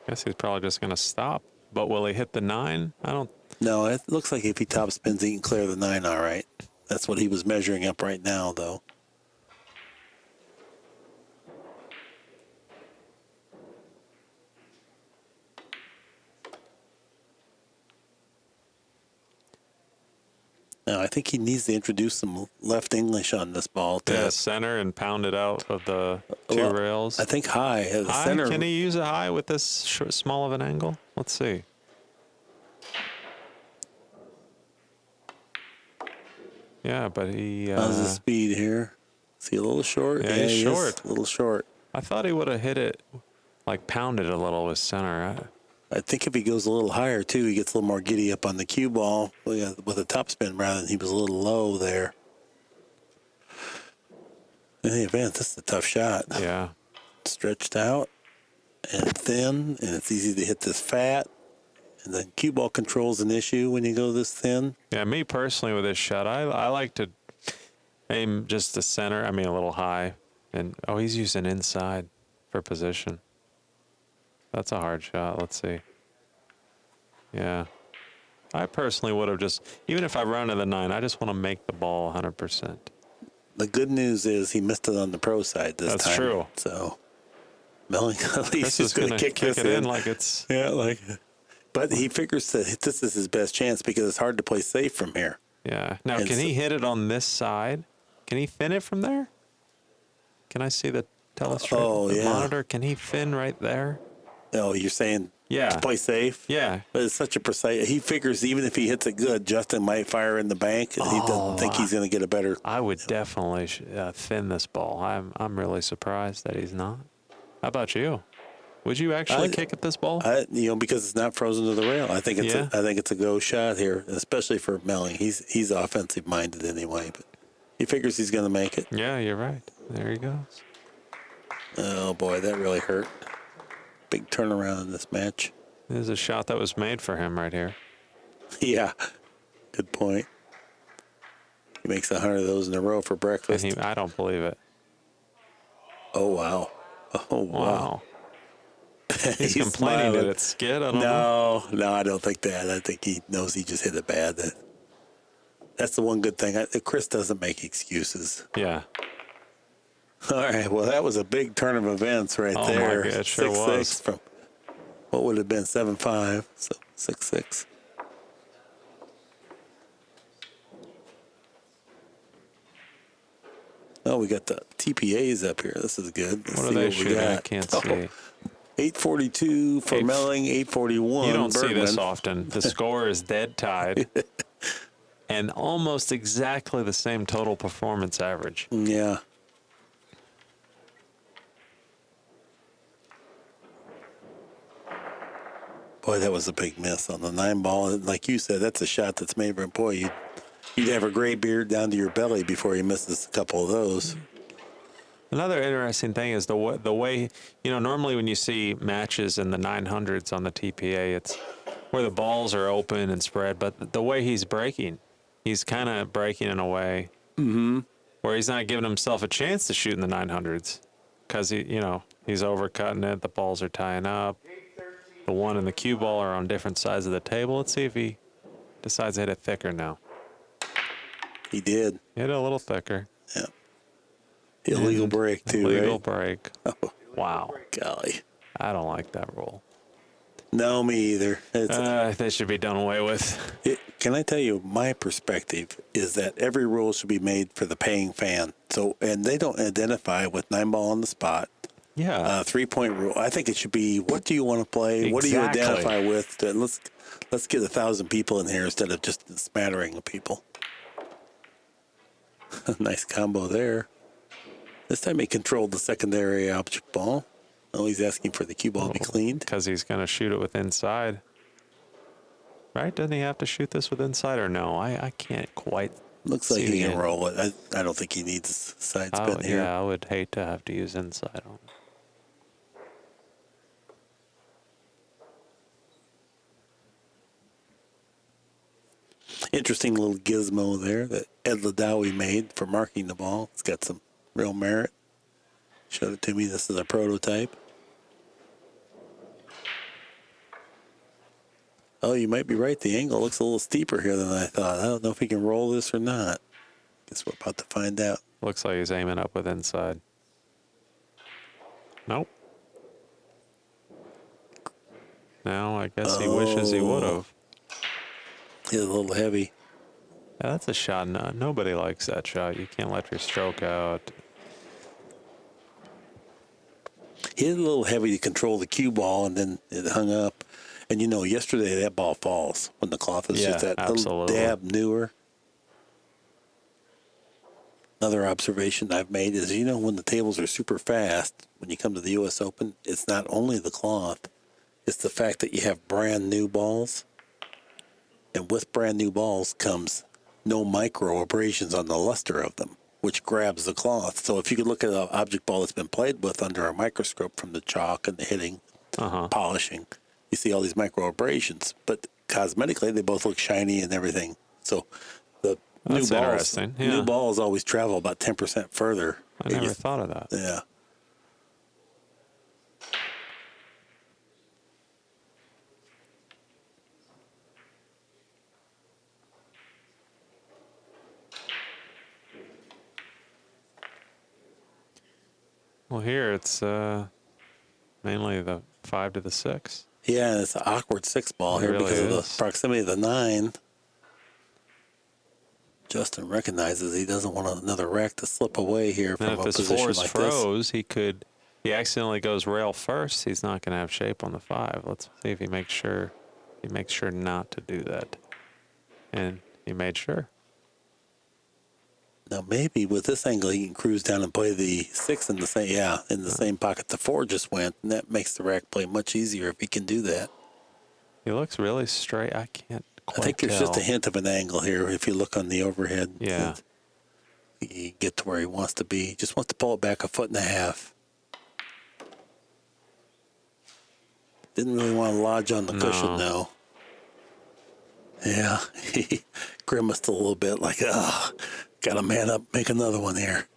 Guess he's probably just going to stop. But will he hit the 9? I don't. No, it looks like if he top spins, he can clear the 9 all right. That's what he was measuring up right now, though. No, I think he needs to introduce some left English on this ball. Yeah, center and pound it out of the two Well, rails. I think high. The High? center. Can he use a high with this small of an angle? Let's see. Yeah, but he... How's the speed here? Is he a little short? Yeah, he's he short. is a little short. I thought he would have hit it, like pounded a little with center. I think if he goes a little higher, too, he gets a little more giddy up on the cue ball with a topspin rather than he was a little low there. In the event, this is a tough shot. Yeah. Stretched out and thin, and it's easy to hit this fat. And the cue ball control's an issue when you go this thin. Yeah, me personally with this shot, I like to aim just the center. I mean, a little high. And he's using inside for position. That's a hard shot. Let's see. Yeah. I personally would have just, even if I run to the 9, I just want to make the ball 100%. The good news is he missed it on the pro side this time. That's true. So Melling at least Chris is going to kick this it in like it's... Yeah, like... But he figures that this is his best chance because it's hard to play safe from here. Yeah. Now, can he hit it on this side? Can he fin it from there? Can I see the telestrate monitor? Can he fin right there? Oh, you're saying to play safe? Yeah. But it's such a precise... He figures even if he hits it good, Justin might fire in the bank. He doesn't think he's going to get a better... I would definitely fin this ball. I'm really surprised that he's not. How about you? Would you actually kick at this ball? Because it's not frozen to the rail. I think it's a go shot here, especially for Melling. He's offensive minded anyway, but he figures he's going to make it. Yeah, you're right. There he goes. Oh boy, that really hurt. Big turnaround in this match. This is a shot that was made for him right here. Yeah, good point. He makes 100 of those in a row for breakfast. And I don't believe it. Oh wow! Oh wow! He's complaining smiling. that it's skid. I don't know. No, I don't think that. I think he knows he just hit it bad. That's the one good thing. Chris doesn't make excuses. Yeah. All right. Well, that was a big turn of events right there. Oh my God, it sure was. 6-6 from what would have been 7-5, so 6-6. Oh, we got the TPAs up here. This is good. What are they shooting? I can't see. 842 for Melling, 841. You don't Bergman. see this often. The score is dead tied. And almost exactly the same total performance average. Yeah. Boy, that was a big miss on the 9 ball. Like you said, that's a shot that's made for boy. You'd have a gray beard down to your belly before you misses a couple of those. Another interesting thing is the way, normally when you see matches in the 900s on the TPA, it's where the balls are open and spread, but the way he's breaking, he's kind of breaking in a way where he's not giving himself a chance to shoot in the 900s because he's overcutting it, the balls are tying up. The 1 and the cue ball are on different sides of the table. Let's see if he decides to hit it thicker now. He did. Hit it a little thicker. Yeah. Illegal break, too, Illegal right? break. Oh, wow. golly. I don't like that rule. No, me either. They should be done away with. Can I tell you, my perspective is that every rule should be made for the paying fan. And they don't identify with 9 ball on the spot. Yeah. 3-point rule. I think it should be, what do you want to play? Exactly. What do you identify with? Let's get 1,000 people in here instead of just a smattering of people. Nice combo there. This time he controlled the secondary object ball. Oh, he's asking for the cue ball to be cleaned. Because he's going to shoot it with inside. Right? Doesn't he have to shoot this with inside or no? I can't quite Looks like he can roll it. I don't think he needs side spin here. Yeah, I would hate to have to use inside on it. Interesting little gizmo there that Ed Ladawi made for marking the ball. It's got some real merit. Showed it to me. This is a prototype. Oh, you might be right. The angle looks a little steeper here than I thought. I don't know if he can roll this or not. Guess we're about to find out. Looks like he's aiming up with inside. Nope. Now I guess he wishes he would have. He's a little heavy. Yeah, that's a shot. No, nobody likes that shot. You can't let your stroke out. He hit a little heavy to control the cue ball, and then it hung up. And, yesterday that ball falls when the cloth is just Yeah, that little absolutely. dab newer. Another observation I've made is, when the tables are super fast, when you come to the U.S. Open, it's not only the cloth, it's the fact that you have brand new balls. And with brand new balls comes no micro abrasions on the luster of them, which grabs the cloth. So if you could look at an object ball that's been played with under a microscope from the chalk and the hitting, polishing, you see all these micro abrasions. But cosmetically, they both look shiny and everything. So the That's interesting. Yeah. new balls always travel about 10% further. I never thought of that. Yeah. Well, here it's mainly the 5 to the 6. Yeah, and it's an awkward 6 ball It here really because of is. the proximity of the 9. Justin recognizes he doesn't want another rack to slip away here from And a if his position 4's like froze, he accidentally goes rail first. He's not going to have shape on the 5. Let's see if he makes sure not to do that. And he made sure. Now maybe with this angle he can cruise down and play the 6 in the same pocket the 4 just went, and that makes the rack play much easier if he can do that. He looks really straight. I can't quite I think there's tell. just a hint of an angle here if you look on the overhead. Yeah. He get to where he wants to be. He just wants to pull it back 1.5 feet. Didn't really want to lodge on the cushion though. Yeah, he grimaced a little bit like, got to man up, make another one here.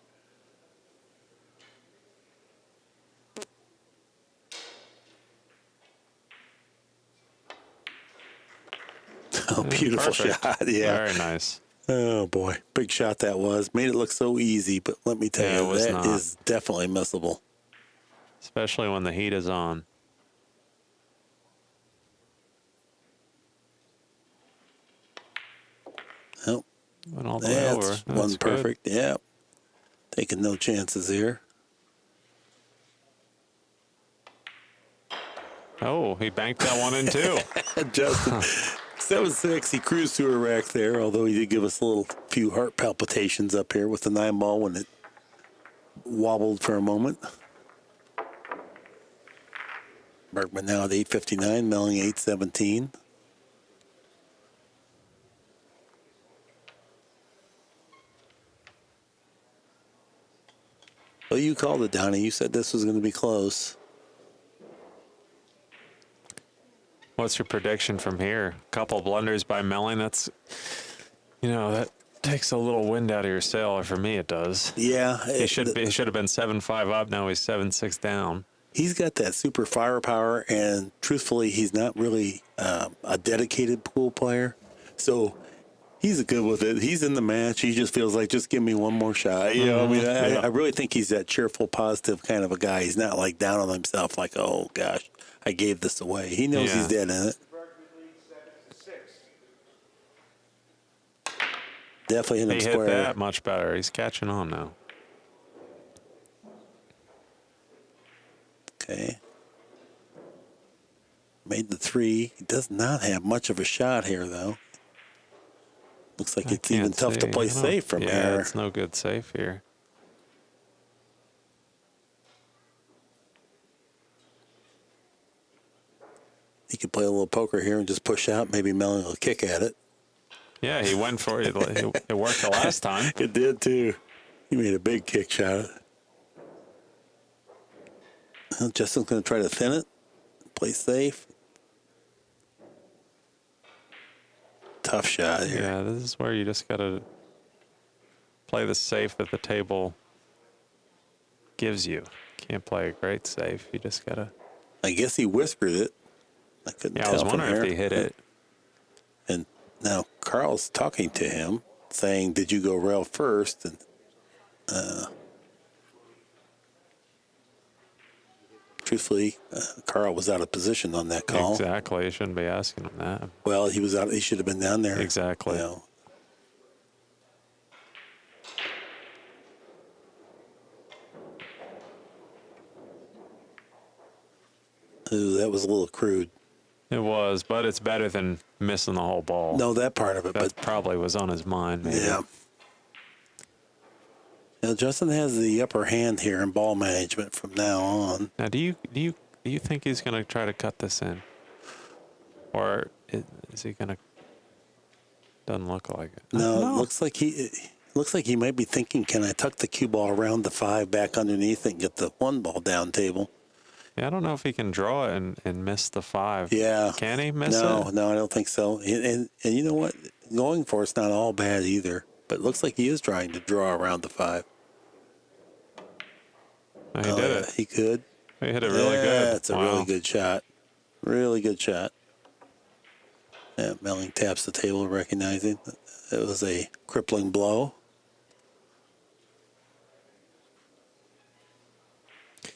Oh, beautiful Perfect. shot. Yeah. Very nice. Oh, boy. Big shot that was. Made it look so easy, but let me tell Yeah, it you, was that not. is definitely missable. Especially when the heat is on. Oh, Went all the way over. that's That's one good. perfect. Yeah. Taking no chances here. Oh, he banked that one in too. Justin, 7-6. He cruised through a rack there, although he did give us a little few heart palpitations up here with the 9 ball when it wobbled for a moment. Bergman now at 8.59, Melling 8.17. Well, you called it, Donnie. You said this was going to be close. What's your prediction from here? A couple blunders by Melling. That takes a little wind out of your sail. Or for me, it does. Yeah. He should have been 7-5 up. Now he's 7-6 down. He's got that super firepower, and truthfully, he's not really a dedicated pool player. So he's good with it. He's in the match. He just feels like, just give me one more shot. I really think he's that cheerful, positive kind of a guy. He's not like down on himself like, oh, gosh, I gave this away. He knows he's dead in it. Bergman leads 7-6. Definitely hit him He square. hit that much better. He's catching on now. Okay. Made the 3. He does not have much of a shot here, though. Looks like it's even tough to play safe from yeah, here. it's no good safe here. He could play a little poker here and just push out. Maybe Melling will kick at it. Yeah, he went for it. It worked the last time. It did, too. He made a big kick shot. Well, Justin's going to try to thin it. Play safe. Tough shot here. Yeah, this is where you just got to play the safe that the table gives you. Can't play a great safe. You just got to. I guess he whispered it. I couldn't Yeah, tell I was from wondering if here. he hit it. And now Carl's talking to him, saying, did you go rail first? And truthfully, Carl was out of position on that call. Exactly. You shouldn't be asking him that. Well, he was out. He should have been down there. Exactly. You know. Ooh, that was a little crude. It was, but it's better than missing the whole ball. No, that part of it, That but probably was on his mind, maybe. yeah. Now, Justin has the upper hand here in ball management from now on. Now, do you think he's going to try to cut this in, or is he going to? Doesn't look like it. No, No. it looks like he might be thinking, can I tuck the cue ball around the 5 back underneath and get the 1 ball down table? Yeah, I don't know if he can draw it and miss the 5. Yeah. Can he miss it? No, I don't think so. And you know what? Going for it's not all bad either. But it looks like he is trying to draw around the 5. No, he did yeah, it. He could. He hit it really good. That's a really good shot. Really good shot. Yeah, Melling taps the table, recognizing it was a crippling blow.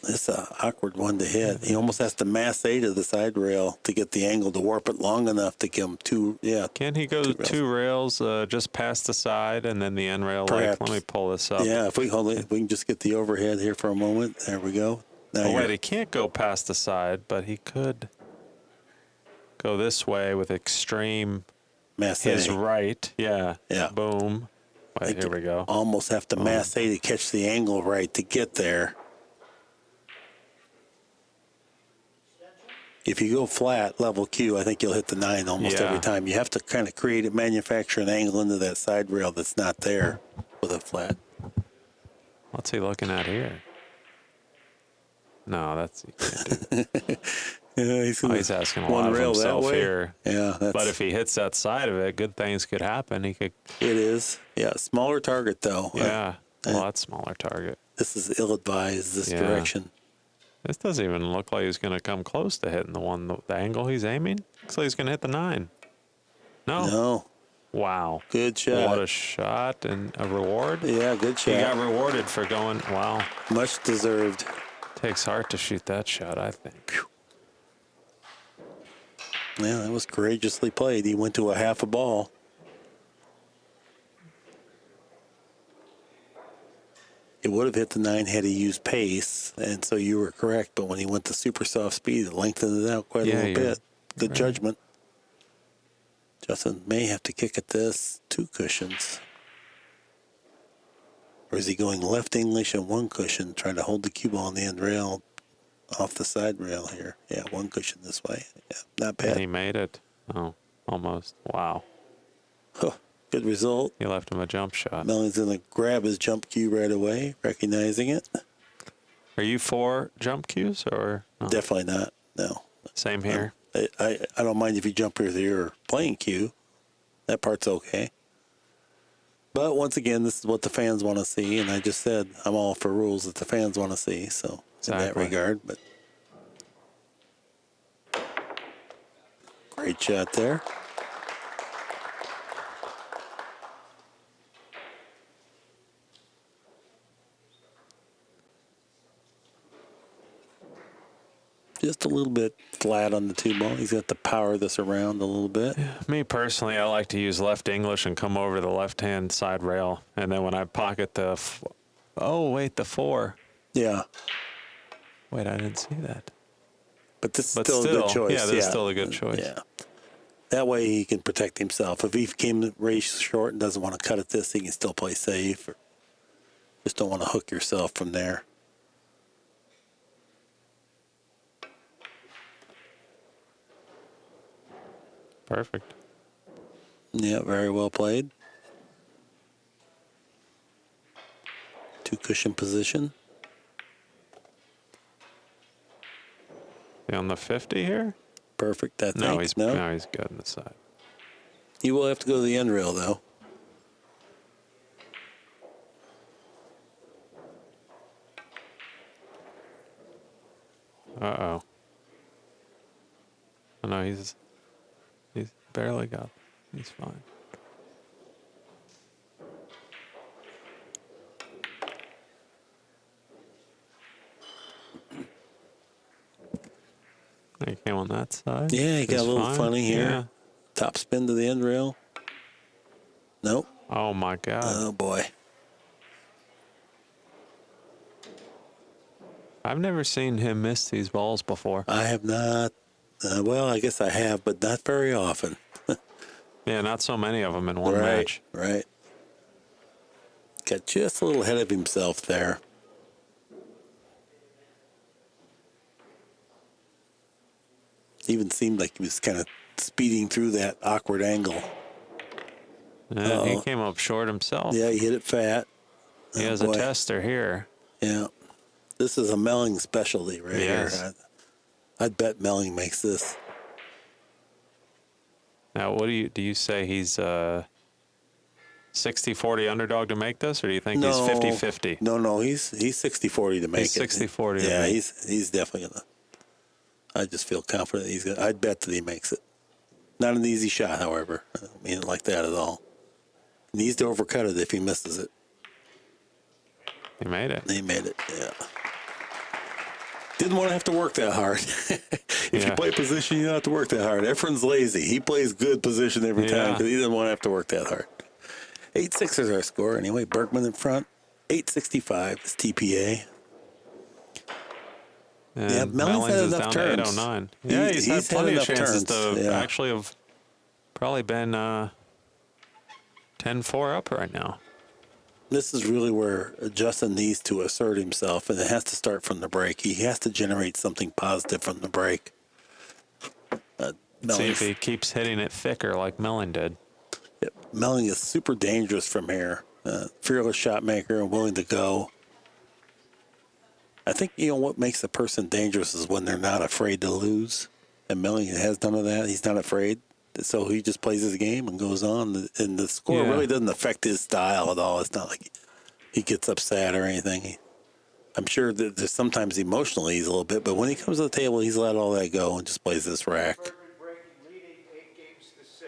This is an awkward one to hit. He almost has to mass A to the side rail to get the angle to warp it long enough to give him 2. Yeah. Can he go 2 rails just past the side and then the end rail? Perhaps. Let me pull this up. Yeah, if we hold it, if we can just get the overhead here for a moment. There we go. Now Oh, you're- wait, he can't go past the side, but he could go this way with extreme mass his A. right. Yeah. Yeah. Boom. Wait, here we go. Almost have to mass A to catch the angle right to get there. If you go flat, level Q, I think you'll hit the 9 almost every Yeah. time. You have to kind of create a manufacture an angle into that side rail that's not there with a flat. What's he looking at here? No, that's you can't do. Yeah, He's asking a one lot of rail that himself way. here. Yeah, that's, But if he hits that side of it, good things could happen. He could, it is. Yeah, smaller target though. yeah, a lot smaller target. This is ill-advised, this Yeah. direction. This doesn't even look like he's going to come close to hitting the angle he's aiming. Looks like he's going to hit the 9. No. No, Wow. good shot. What a shot and a reward. Yeah, good He got shot. rewarded for going, wow. Much deserved. Takes heart to shoot that shot, I think. Yeah, that was courageously played. He went to a half a ball. It would have hit the 9 had he used pace, and so you were correct. But when he went to super soft speed, it lengthened it out quite a little bit. Good judgment. Justin may have to kick at this 2 cushions. Or is he going left English and 1 cushion, trying to hold the cue ball on the end rail off the side rail here? Yeah, 1 cushion this way. Yeah, not And bad. he made it. Oh, almost. Wow. Huh, good result. He left him a jump shot. Melling's going to grab his jump cue right away, recognizing it. Are you for jump cues or no? Definitely not. No. Same here? I don't mind if you jump with your playing cue. That part's okay. But once again, this is what the fans want to see, and I just said I'm all for rules that the fans want to see. So in that Exactly. regard, but great shot there. Just a little bit flat on the 2 ball. He's got to power this around a little bit. Me personally, I like to use left English and come over to the left-hand side rail. And then when I pocket the... oh, wait, the 4. Yeah. Wait, I didn't see that. But this is But still a good choice. yeah, that's still a good choice. Yeah. That way he can protect himself. If he came race short and doesn't want to cut at this, he can still play safe. Or just don't want to hook yourself from there. Perfect. Yeah, very well played. 2 cushion position. He on the 50 here? Perfect, I think. No, he's good on the side. You will have to go to the end rail, though. Uh-oh. Oh, no, he's barely got. He's fine. He came on that side. Yeah, he got a He's little fine. funny here. Yeah. Top spin to the end rail. Nope. Oh my God. Oh, boy. I've never seen him miss these balls before. I have not. Well, I guess I have, but not very often. Yeah, not so many of them in one Right, match. right. Got just a little ahead of himself there. Even seemed like he was kind of speeding through that awkward angle. Yeah, he came up short himself. Yeah, he hit it fat. He has boy. a tester here. Yeah. This is a Melling specialty right Yes. here. I'd bet Melling makes this. Now, what do you say he's 60-40 underdog to make this, or do you think he's 50-50? No, he's 60-40 to make He's it. 60-40 to Yeah, make. he's definitely gonna. I just feel confident he's gonna. I'd bet that he makes it. Not an easy shot, however. I don't mean it like that at all. He needs to overcut it if he misses it. He made it. He made it. Yeah. Didn't want to have to work that hard. If you play position, you don't have to work that hard. Efren's lazy. He plays good position every time because he didn't want to have to work that hard. 8-6 is our score. Anyway, Bergman in front. 865 is TPA. And Yeah, Melling's had is enough down turns. to 809. Yeah, he's had He's had plenty of enough chances turns, to yeah. actually have probably been 10-4 up right now. This is really where Justin needs to assert himself, and it has to start from the break. He has to generate something positive from the break. See if he keeps hitting it thicker like Melling did. Melling is super dangerous from here. Fearless shot maker and willing to go. I think, what makes a person dangerous is when they're not afraid to lose. And Melling has none of that. He's not afraid. So he just plays his game and goes on. And the score really doesn't affect his style at all. It's not like he gets upset or anything. I'm sure that there's sometimes emotionally he's a little bit, but when he comes to the table, he's let all that go and just plays this rack. Bergman leading 8-6.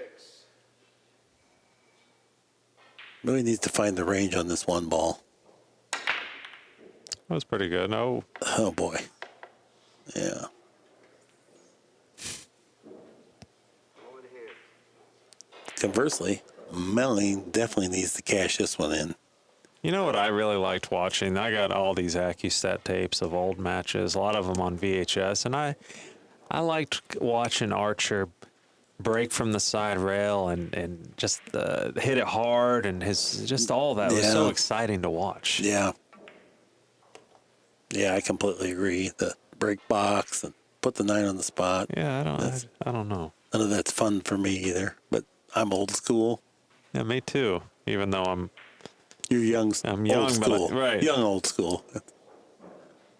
Really needs to find the range on this one ball. That was pretty good. No. Oh, boy. Yeah. Conversely, Melling definitely needs to cash this one in. You know what I really liked watching? I got all these ACCUSTAT tapes of old matches, a lot of them on VHS, and I liked watching Archer break from the side rail and just hit it hard, and just all that was so exciting to watch. Yeah. Yeah, I completely agree. The break box and put the 9 on the spot. Yeah, I don't know. None of that's fun for me either, but I'm old school. Yeah, me too. Even though You're young. I'm young, old school. but right. Young old school.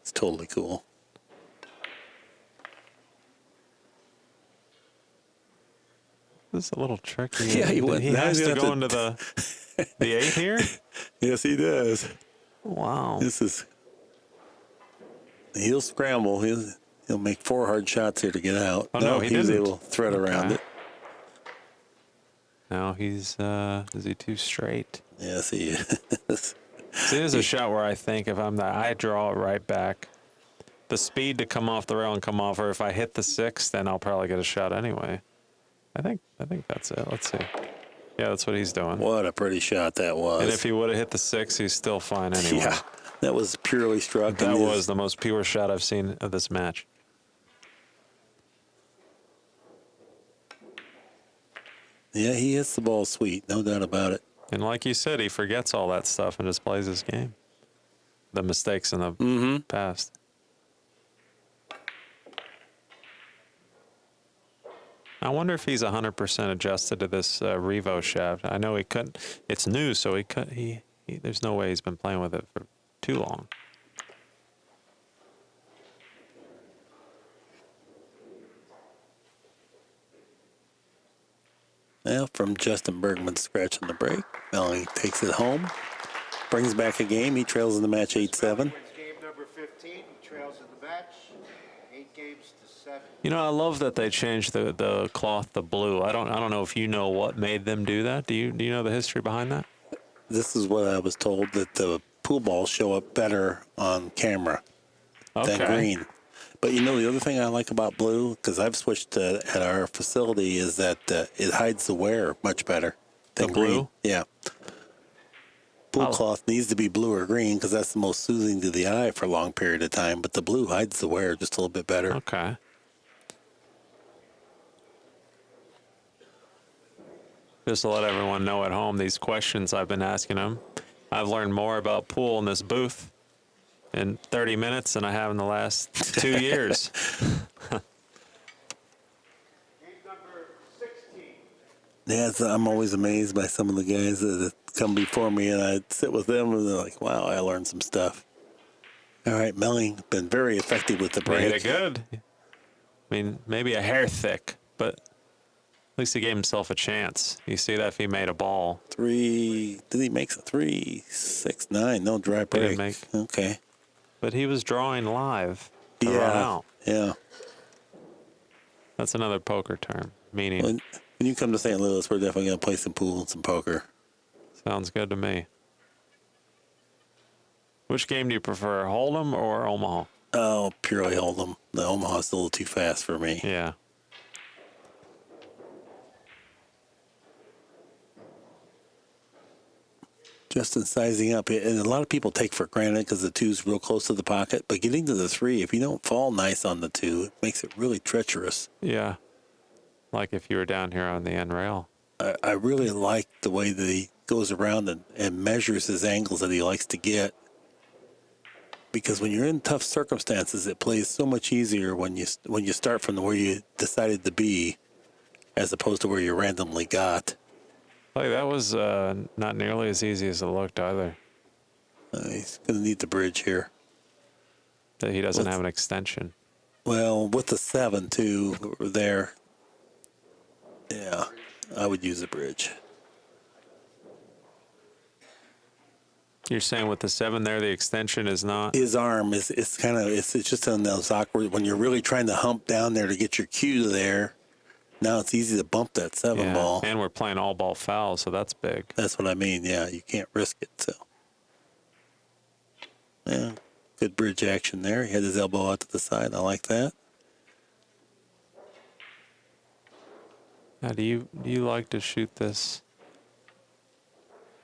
It's totally cool. this is a little tricky. Yeah, he has to go into the 8 here. Yes, he does. Wow. He'll scramble. He'll make 4 hard shots here to get out. Oh, no, he was didn't. able to thread around it. Now he's is he too straight? Yes, he is. See, there's a shot where I think if I draw it right back. The speed to come off the rail and come off, or if I hit the 6, then I'll probably get a shot anyway. I think that's it. Let's see. Yeah, that's what he's doing. What a pretty shot that was. And if he would have hit the 6, he's still fine anyway. Yeah, that was purely struck. That was the most pure shot I've seen of this match. Yeah, he hits the ball sweet, no doubt about it. And like you said, he forgets all that stuff and just plays his game. The mistakes in the past. I wonder if he's 100% adjusted to this Revo shaft. I know he couldn't. It's new, so he there's no way he's been playing with it for too long. Well, from Justin Bergman scratching the break, Melling takes it home, brings back a game. He trails in the match 8-7. Wins game number 15. He trails in the match 8-7. You know, I love that they changed the cloth to blue. I don't know if you know what made them do that. Do you know the history behind that? This is what I was told, that the pool balls show up better on camera than green. But the other thing I like about blue, because I've switched at our facility, is that it hides the wear much better than The blue? green. Yeah. Pool Oh. cloth needs to be blue or green because that's the most soothing to the eye for a long period of time. But the blue hides the wear just a little bit better. Okay. Just to let everyone know at home, these questions I've been asking them, I've learned more about pool in this booth in 30 minutes than I have in the last 2 years. Game number 16. Yeah, I'm always amazed by some of the guys that come before me, and I sit with them, and they're like, "Wow, I learned some stuff." All right, Melling been very effective with the He hit break. it good. I mean, maybe a hair thick, but at least he gave himself a chance. You see that if he made a ball. 3, did he make a 3, 6, 9? No dry break. didn't make. Okay. But he was drawing live to run out. Yeah. That's another poker term, meaning When you come to St. Louis, we're definitely going to play some pool and some poker. sounds good to me. Which game do you prefer, Hold'em or Omaha? Oh, purely Hold'em. The Omaha's a little too fast for me. Yeah. Justin sizing up, and a lot of people take for granted because the 2's real close to the pocket, but getting to the 3, if you don't fall nice on the 2, it makes it really treacherous. Yeah. Like if you were down here on the end rail. I really like the way that he goes around and measures his angles that he likes to get, because when you're in tough circumstances, it plays so much easier when you start from where you decided to be, as opposed to where you randomly got. Like that was not nearly as easy as it looked either. He's going to need the bridge here. That he doesn't have an extension. Well, with the 7 too there, yeah, I would use the bridge. You're saying with the 7 there, the extension is not. His arm is it's just on those awkward when you're really trying to hump down there to get your cue to there. Now it's easy to bump that 7 ball. And we're playing all ball foul, so that's big. That's what I mean. Yeah, you can't risk it. So, yeah, good bridge action there. He had his elbow out to the side. I like that. Now, do you like to shoot this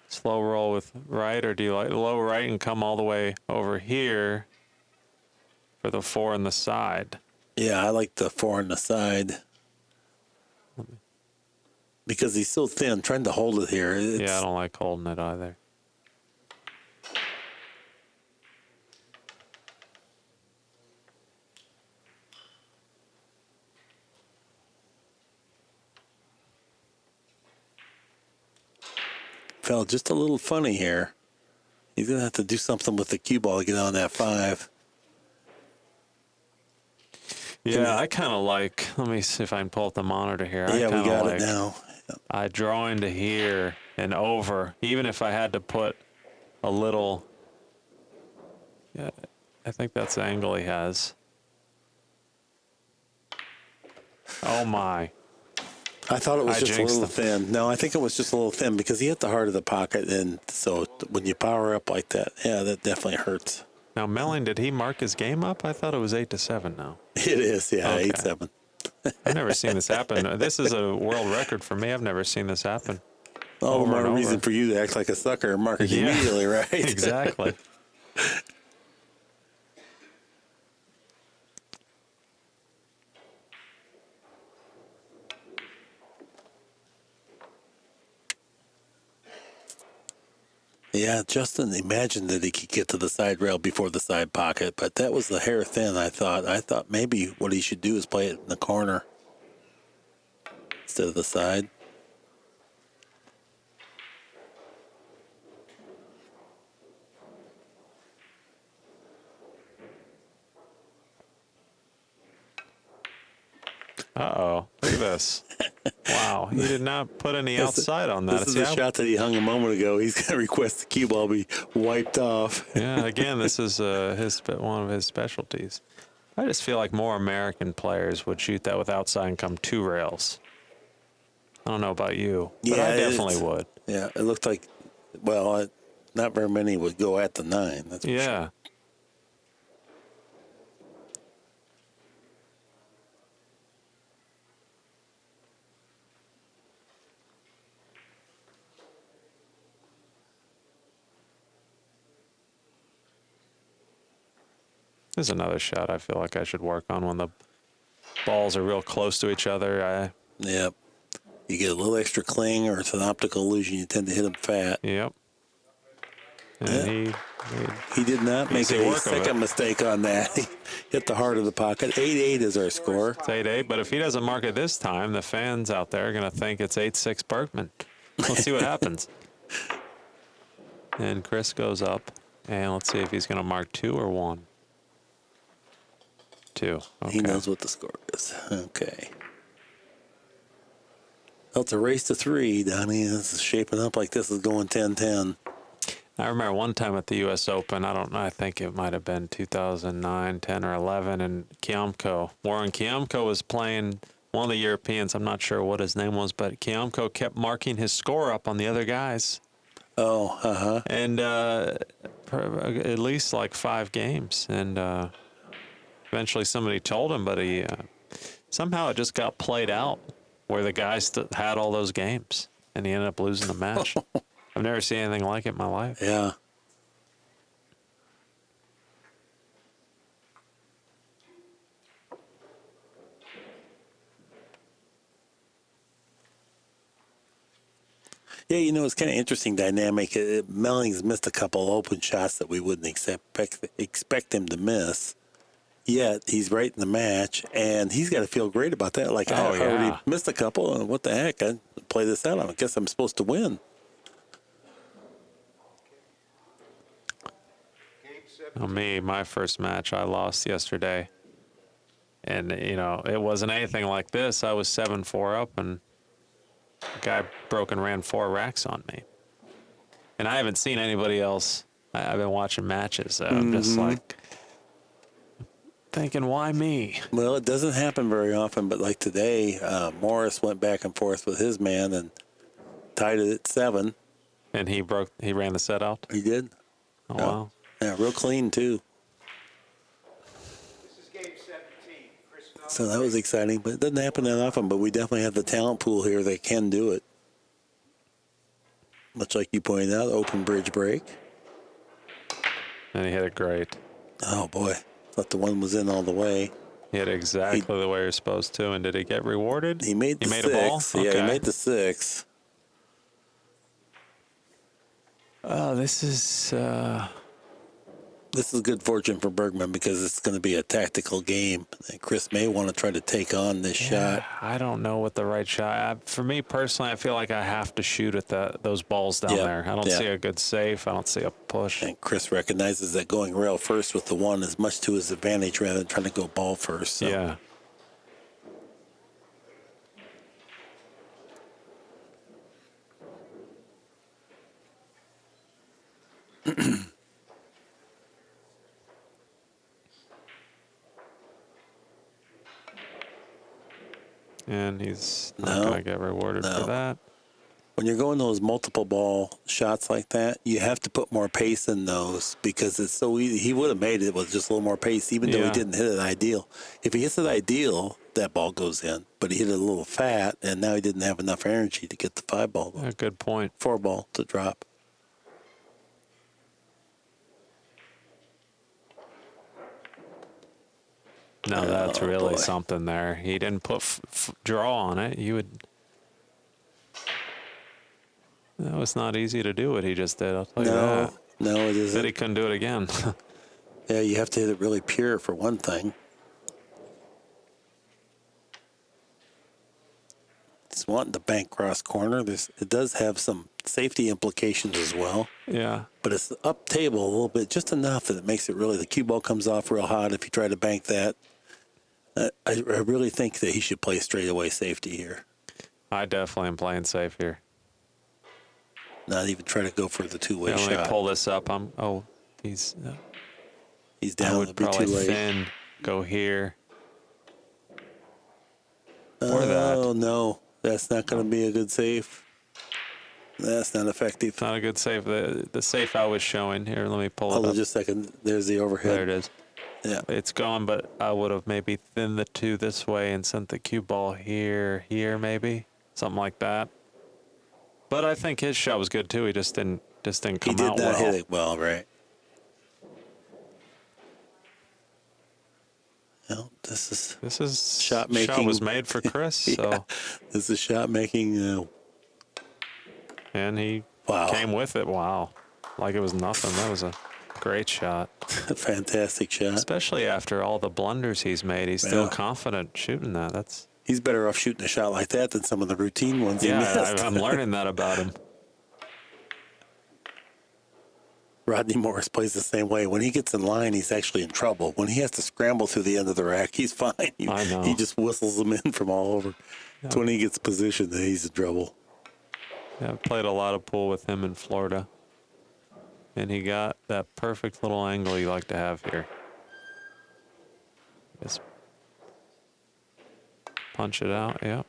slow roll with right, or do you like low right and come all the way over here for the 4 on the side? Yeah, I like the 4 on the side because he's so thin. Trying to hold it here. Yeah, I don't like holding it either. Felt just a little funny here. He's going to have to do something with the cue ball to get on that 5. Yeah, I kind of like, let me see if I can pull up the monitor here. Yeah, we got like, it now. I draw into here and over, even if I had to put a little, yeah, I think that's the angle he has. Oh my. I thought it was I just a jinxed little him. thin. No, I think it was just a little thin because he hit the heart of the pocket, and so when you power up like that, yeah, that definitely hurts. Now, Melling, did he mark his game up? I thought it was 8-7 now. It is, yeah, Okay. 8-7. I've never seen this happen. This is a world record for me. I've never seen this happen. All the Over more and reason over. for you to act like a sucker and mark it Yeah. immediately, right? Exactly. Yeah, Justin imagined that he could get to the side rail before the side pocket, but that was the hair thin, I thought. I thought maybe what he should do is play it in the corner instead of the side. Uh-oh. Look at this. Wow. He did not put any outside on that. This is See, the shot that he hung a moment ago. He's going to request the cue ball be wiped off. Yeah, again, this is one of his specialties. I just feel like more American players would shoot that with outside and come 2 rails. I don't know about you, but I definitely would. Yeah, it looked like, well, not very many would go at the 9. That's for sure. Yeah. There's another shot I feel like I should work on when the balls are real close to each other. Yep. You get a little extra cling, or it's an optical illusion. You tend to hit them fat. Yep. And Yeah. he He did not make Easy a work of it. second mistake on that. He hit the heart of the pocket. 8-8 is our score. It's 8-8, but if he doesn't mark it this time, the fans out there are going to think it's 8-6 Bergman. Let's see what happens. And Chris goes up, and let's see if he's going to mark 2 or 1. 2. Okay. He knows what the score is. Okay. Well, it's a race to 3, Donnie. This is shaping up like this is going 10-10. I remember one time at the U.S. Open, I don't know, I think it might have been 2009, 10, or 11, and Warren Kiamko was playing one of the Europeans. I'm not sure what his name was, but Kiamko kept marking his score up on the other guys. Oh, uh-huh. And at least like 5 games. And eventually somebody told him, but he somehow it just got played out where the guys had all those games, and he ended up losing the match. I've never seen anything like it in my life. Yeah. Yeah, it's kind of interesting dynamic. Melling's missed a couple open shots that we wouldn't expect him to miss. Yet he's right in the match, and he's got to feel great about that. Like, I already missed a couple, and what the heck? I play this out. I guess I'm supposed to win. My first match I lost yesterday. And, it wasn't anything like this. I was 7-4 up, and the guy broke and ran 4 racks on me. And I haven't seen anybody else. I've been watching matches. So I'm just like thinking, why me? Well, it doesn't happen very often, but like today, Morris went back and forth with his man and tied it at 7. And he ran the set out? He did. Oh, wow. Yeah, real clean, too. This is game 17. Chris Melling. So that was exciting, but it doesn't happen that often, but we definitely have the talent pool here that can do it. Much like you pointed out, open bridge break. And he hit it great. Oh, boy. Thought the one was in all the way. He hit exactly the way you're supposed to. And did he get rewarded? He made the 6. A ball? Yeah, Okay. he made the 6. This is good fortune for Bergman because it's going to be a tactical game. And Chris may want to try to take on this shot. I don't know what the right shot. For me personally, I feel like I have to shoot at those balls down there. I don't see a good safe. I don't see a push. And Chris recognizes that going rail first with the 1 is much to his advantage rather than trying to go ball first. So. Yeah. And he's not going to get rewarded for that. When you're going those multiple ball shots like that, you have to put more pace in those because it's so easy. He would have made it with just a little more pace, even though he didn't hit it ideal. If he hits it ideal, that ball goes in. But he hit it a little fat, and now he didn't have enough energy to get the 5 ball. Yeah, good point. 4 ball to drop. No, that's really something there. He didn't put draw on it. That was not easy to do what he just did. I'll tell you that. No, it isn't. Said he couldn't do it again. Yeah, you have to hit it really pure for one thing. It's wanting to bank cross corner. It does have some safety implications as well. Yeah. But it's up table a little bit, just enough that it makes it really, the cue ball comes off real hot if you try to bank that. I really think that he should play straightaway safety here. I definitely am playing safe here. Not even try to go for the two-way Let shot. me pull this up. He's down. I would It'll be probably too late. thin, go here. Or that. Oh, no. That's not going to be a good save. That's not effective. It's not a good save. The safe I was showing here. Let me pull Hold it on up. just a second. There's the overhead. There it is. Yeah. It's gone, but I would have maybe thinned the 2 this way and sent the cue ball here, maybe something like that. But I think his shot was good too. He just didn't come out well. He did not hit it well, right? No, this is shot making. was made for Chris. Yeah, So, this is shot making. and he Wow. came with it. Wow, like it was nothing. That was a great shot. Fantastic shot. Especially after all the blunders he's made, he's still confident shooting that. He's better off shooting a shot like that than some of the routine ones he missed. I'm learning that about him. Rodney Morris plays the same way. When he gets in line, he's actually in trouble. When he has to scramble through the end of the rack, he's fine. I know. He just whistles them in from all over. It's when he gets positioned that he's in trouble. Yeah, I played a lot of pool with him in Florida. And he got that perfect little angle you like to have here. Just punch it out, yep.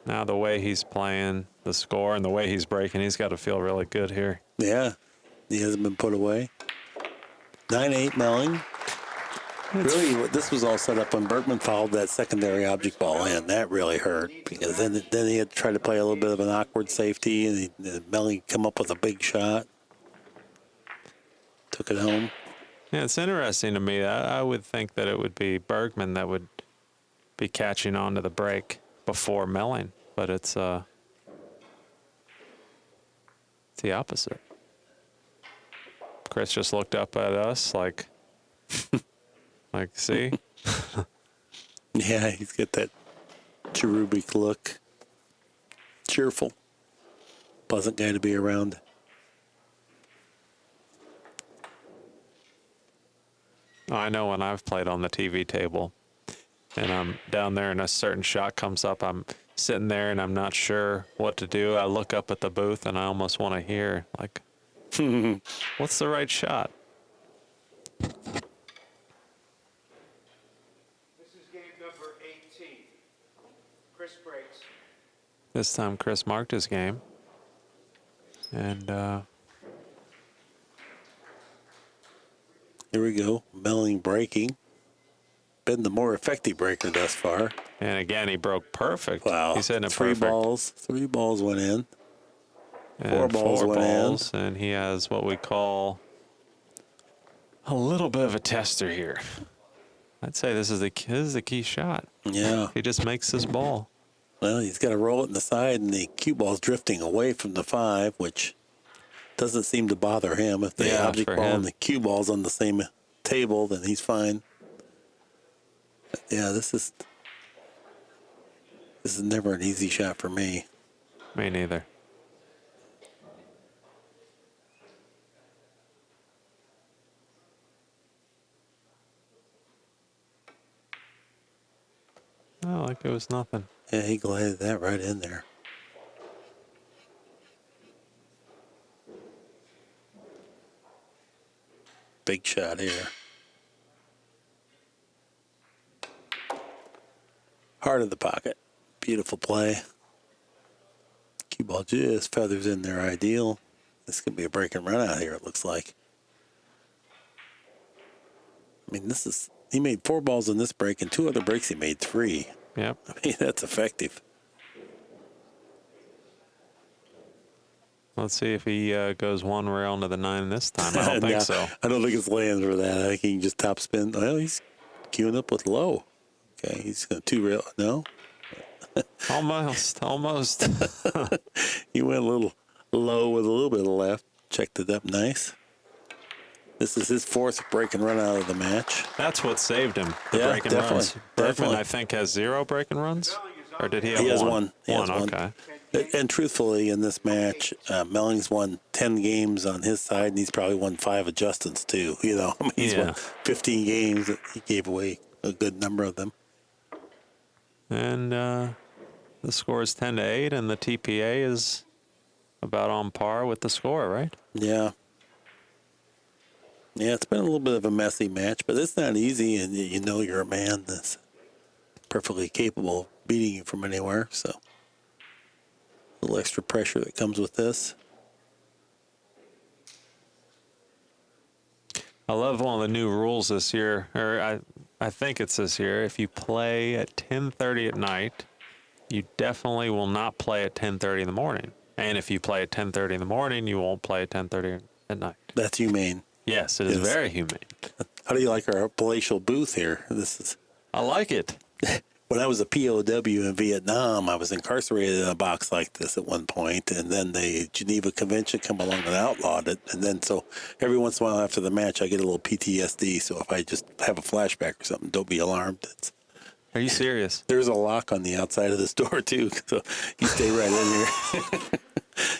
Now the way he's playing, the score, and the way he's breaking, he's got to feel really good here. Yeah, he hasn't been put away. 9-8 Melling. Really, this was all set up when Bergman fouled that secondary object ball in. That really hurt because then he had to try to play a little bit of an awkward safety, and Melling come up with a big shot. Took it home. Yeah, it's interesting to me. I would think that it would be Bergman that would be catching on to the break before Melling, but it's the opposite. Chris just looked up at us like, see? Yeah, he's got that cherubic look. Cheerful. Pleasant guy to be around. I know when I've played on the TV table and I'm down there and a certain shot comes up, I'm sitting there and I'm not sure what to do. I look up at the booth and I almost want to hear, like, what's the right shot? This is game number 18. Chris breaks. This time Chris marked his game. And Here we go. Melling breaking. Been the more effective breaker thus far. again, he broke perfect. Wow. He's hitting it Three perfect. balls. 3 balls went in. And 4 balls four went balls, and he has what we call a little bit of a tester here. I'd say this is the key shot. Yeah. He just makes this ball. Well, he's got to roll it in the side, and the cue ball's drifting away from the 5, which doesn't seem to bother him. If the object for ball him. and the cue ball's on the same table, then he's fine. But yeah, this is never an easy shot for me. Me neither. Oh, like it was nothing. Yeah, he glided that right in there. Big shot here. Heart of the pocket. Beautiful play. Cue ball just feathers in there ideal. This could be a break and run out here, it looks like. I mean, he made 4 balls in this break, and 2 other breaks he made 3. Yep. I mean, that's effective. Let's see if he goes one round to the 9 this time. I don't think No, so. I don't think it's land for that. I think he can just top spin. Well, he's queuing up with low. Okay, he's going to 2 rail. No? Almost. He went a little low with a little bit of left. Checked it up nice. This is his 4th break and run out of the match. That's what saved him. The Yeah, break and definitely, runs. Bergman, definitely. I think, has 0 break and runs. Or did he have He has 1? one. He has one. Okay. And truthfully, in this match, Melling's won 10 games on his side, and he's probably won 5 adjustments too. You know, I mean, he's won 15 games. He gave away a good number of them. And the score is 10-8, and the TPA is about on par with the score, right? Yeah. Yeah, it's been a little bit of a messy match, but it's not easy, and you know you're a man that's perfectly capable of beating you from anywhere, so a little extra pressure that comes with this. I love one of the new rules this year, or I think it's this year. If you play at 10:30 at night, you definitely will not play at 10:30 in the morning. And if you play at 10:30 in the morning, you won't play at 10:30 at night. That's humane. Yes, it is Yes. very humane. How do you like our palatial booth here? This is I like it. when I was a POW in Vietnam. I was incarcerated in a box like this at one point, and then the Geneva Convention come along and outlawed it. And then so every once in a while after the match, I get a little PTSD. So if I just have a flashback or something, don't be alarmed. Are you serious? There's a lock on the outside of this door too, so you stay right in here.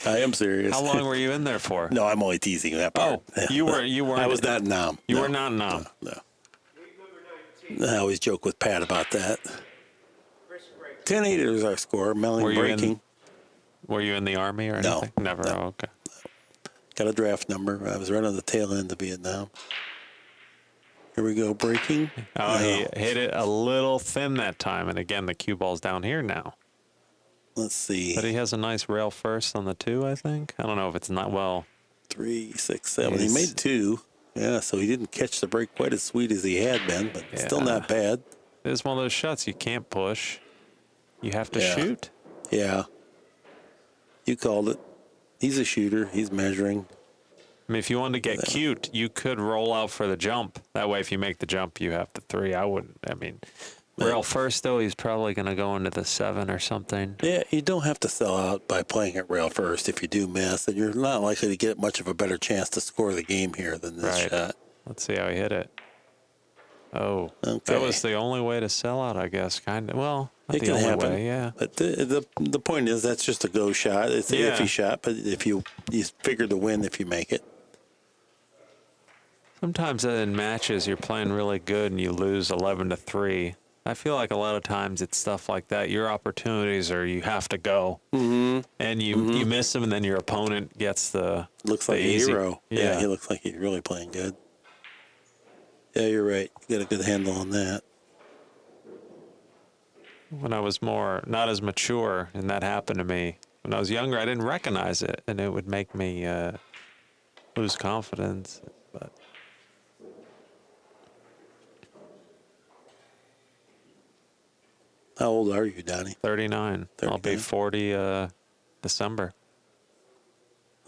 I am serious. How long were you in there for? No, I'm only teasing that part. Oh, you weren't. I was not in Nam. You No, were not Nam. No. League number 19, I always joke with Pat about that. Chris Break. 10-8 is our score. Melling Were you in- breaking. Were you in the Army or No, anything? Never. no. Oh, okay. Got a draft number. I was right on the tail end of Vietnam. Here we go, breaking. Oh, he hit it a little thin that time. And again, the cue ball's down here now. Let's see. But he has a nice rail first on the 2, I think. I don't know if it's not well. 3, 6, 7. He's- He made 2. Yeah, so he didn't catch the break quite as sweet as he had been, but still Yeah. not bad. It's one of those shots you can't push. You have to Yeah. shoot. Yeah. You called it. He's a shooter. He's measuring. I mean, if you wanted to get cute, you could roll out for the jump. That way, if you make the jump, you have the 3. I wouldn't. I mean, rail first, though, he's probably going to go into the 7 or something. Yeah, you don't have to sell out by playing at rail first if you do miss, and you're not likely to get much of a better chance to score the game here than this Right. shot. Let's see how he hit it. Oh, Okay. that was the only way to sell out, I guess. Kind of. Well, not It the can only happen. way. Yeah. But the point is that's just a go shot. It's an Yeah. iffy shot, but if you figure to win if you make it. Sometimes in matches you're playing really good and you lose 11-3. I feel like a lot of times it's stuff like that. Your opportunities are you have to go, and you miss them, and then your opponent gets the Looks the like a easy- hero. Yeah, He looks like he's really playing good. Yeah, you're right. You got a good handle on that. when I was not as mature, and that happened to me when I was younger, I didn't recognize it, and it would make me lose confidence. But How old are you, Donnie? 39. I'll be 39. 40 December.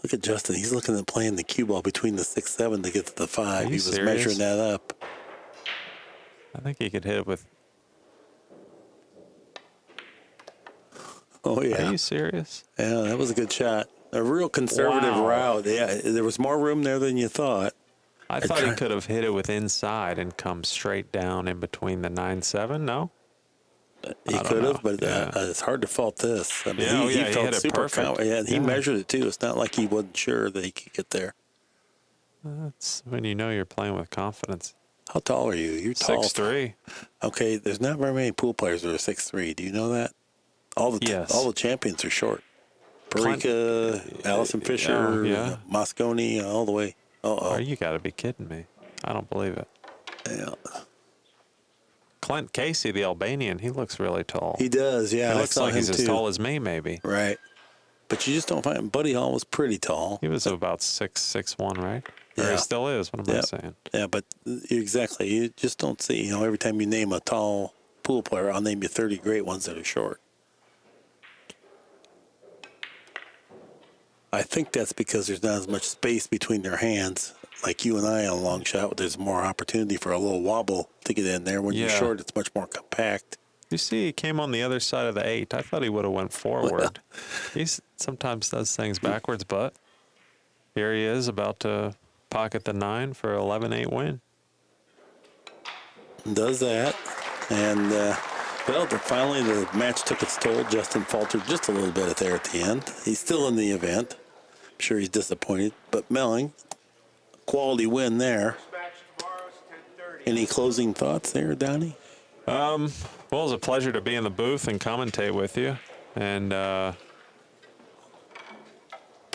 Look at Justin. He's looking at playing the cue ball between the 6-7 to get to the 5. Are He you was serious? measuring that up. I think he could hit it with. Oh, yeah. Are you serious? Yeah, that was a good shot. A real conservative Wow. route. Yeah, there was more room there than you thought. I thought he tried- could have hit it with inside and come straight down in between the 9-7. No. He don't could know. have, but Yeah. it's hard to fault this. I mean, Yeah, he he felt hit it super perfect. confident. Yeah, and he Yeah. measured it too. It's not like he wasn't sure that he could get there. That's when you know you're playing with confidence. How tall are you? You're tall. 6'3". Okay, there's not very many pool players that are 6'3". Do you know that? All the Yes. all the champions are short. Clint- Parika, Allison Fisher, Oh, yeah. Mosconi, all the way. Oh, you got to be kidding me. I don't believe it. Yeah. Clint Casey, the Albanian, he looks really tall. He does, yeah. He I looks saw like him he's too. as tall as me, maybe. Right. But you just don't find him. Buddy Hall was pretty tall. He was about 6'1", right? Or Yeah. he still is. What am I Yeah. saying? Yeah, but exactly. You just don't see, every time you name a tall pool player, I'll name you 30 great ones that are short. I think that's because there's not as much space between their hands. Like you and I on a long shot, there's more opportunity for a little wobble to get in there. When you're Yeah. short, it's much more compact. You see, he came on the other side of the 8. I thought he would have went forward. He sometimes does things backwards, but here he is about to pocket the 9 for 11-8 win. Does that. And, finally the match took its toll. Justin faltered just a little bit there at the end. He's still in the event. I'm sure he's disappointed. But Melling, quality win there. First match tomorrow is 10:30. Any closing thoughts there, Donnie? Well, it was a pleasure to be in the booth and commentate with you. And I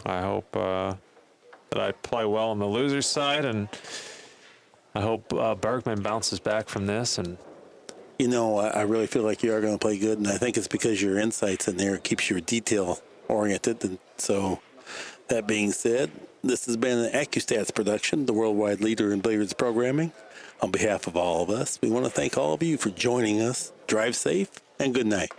hope that I play well on the loser's side. And I hope Bergman bounces back from this. And I really feel like you are going to play good, and I think it's because your insights in there keeps you detail-oriented. And so, that being said, this has been an ACCUSTATS production, the worldwide leader in billiards programming. On behalf of all of us, we want to thank all of you for joining us. Drive safe, and good night.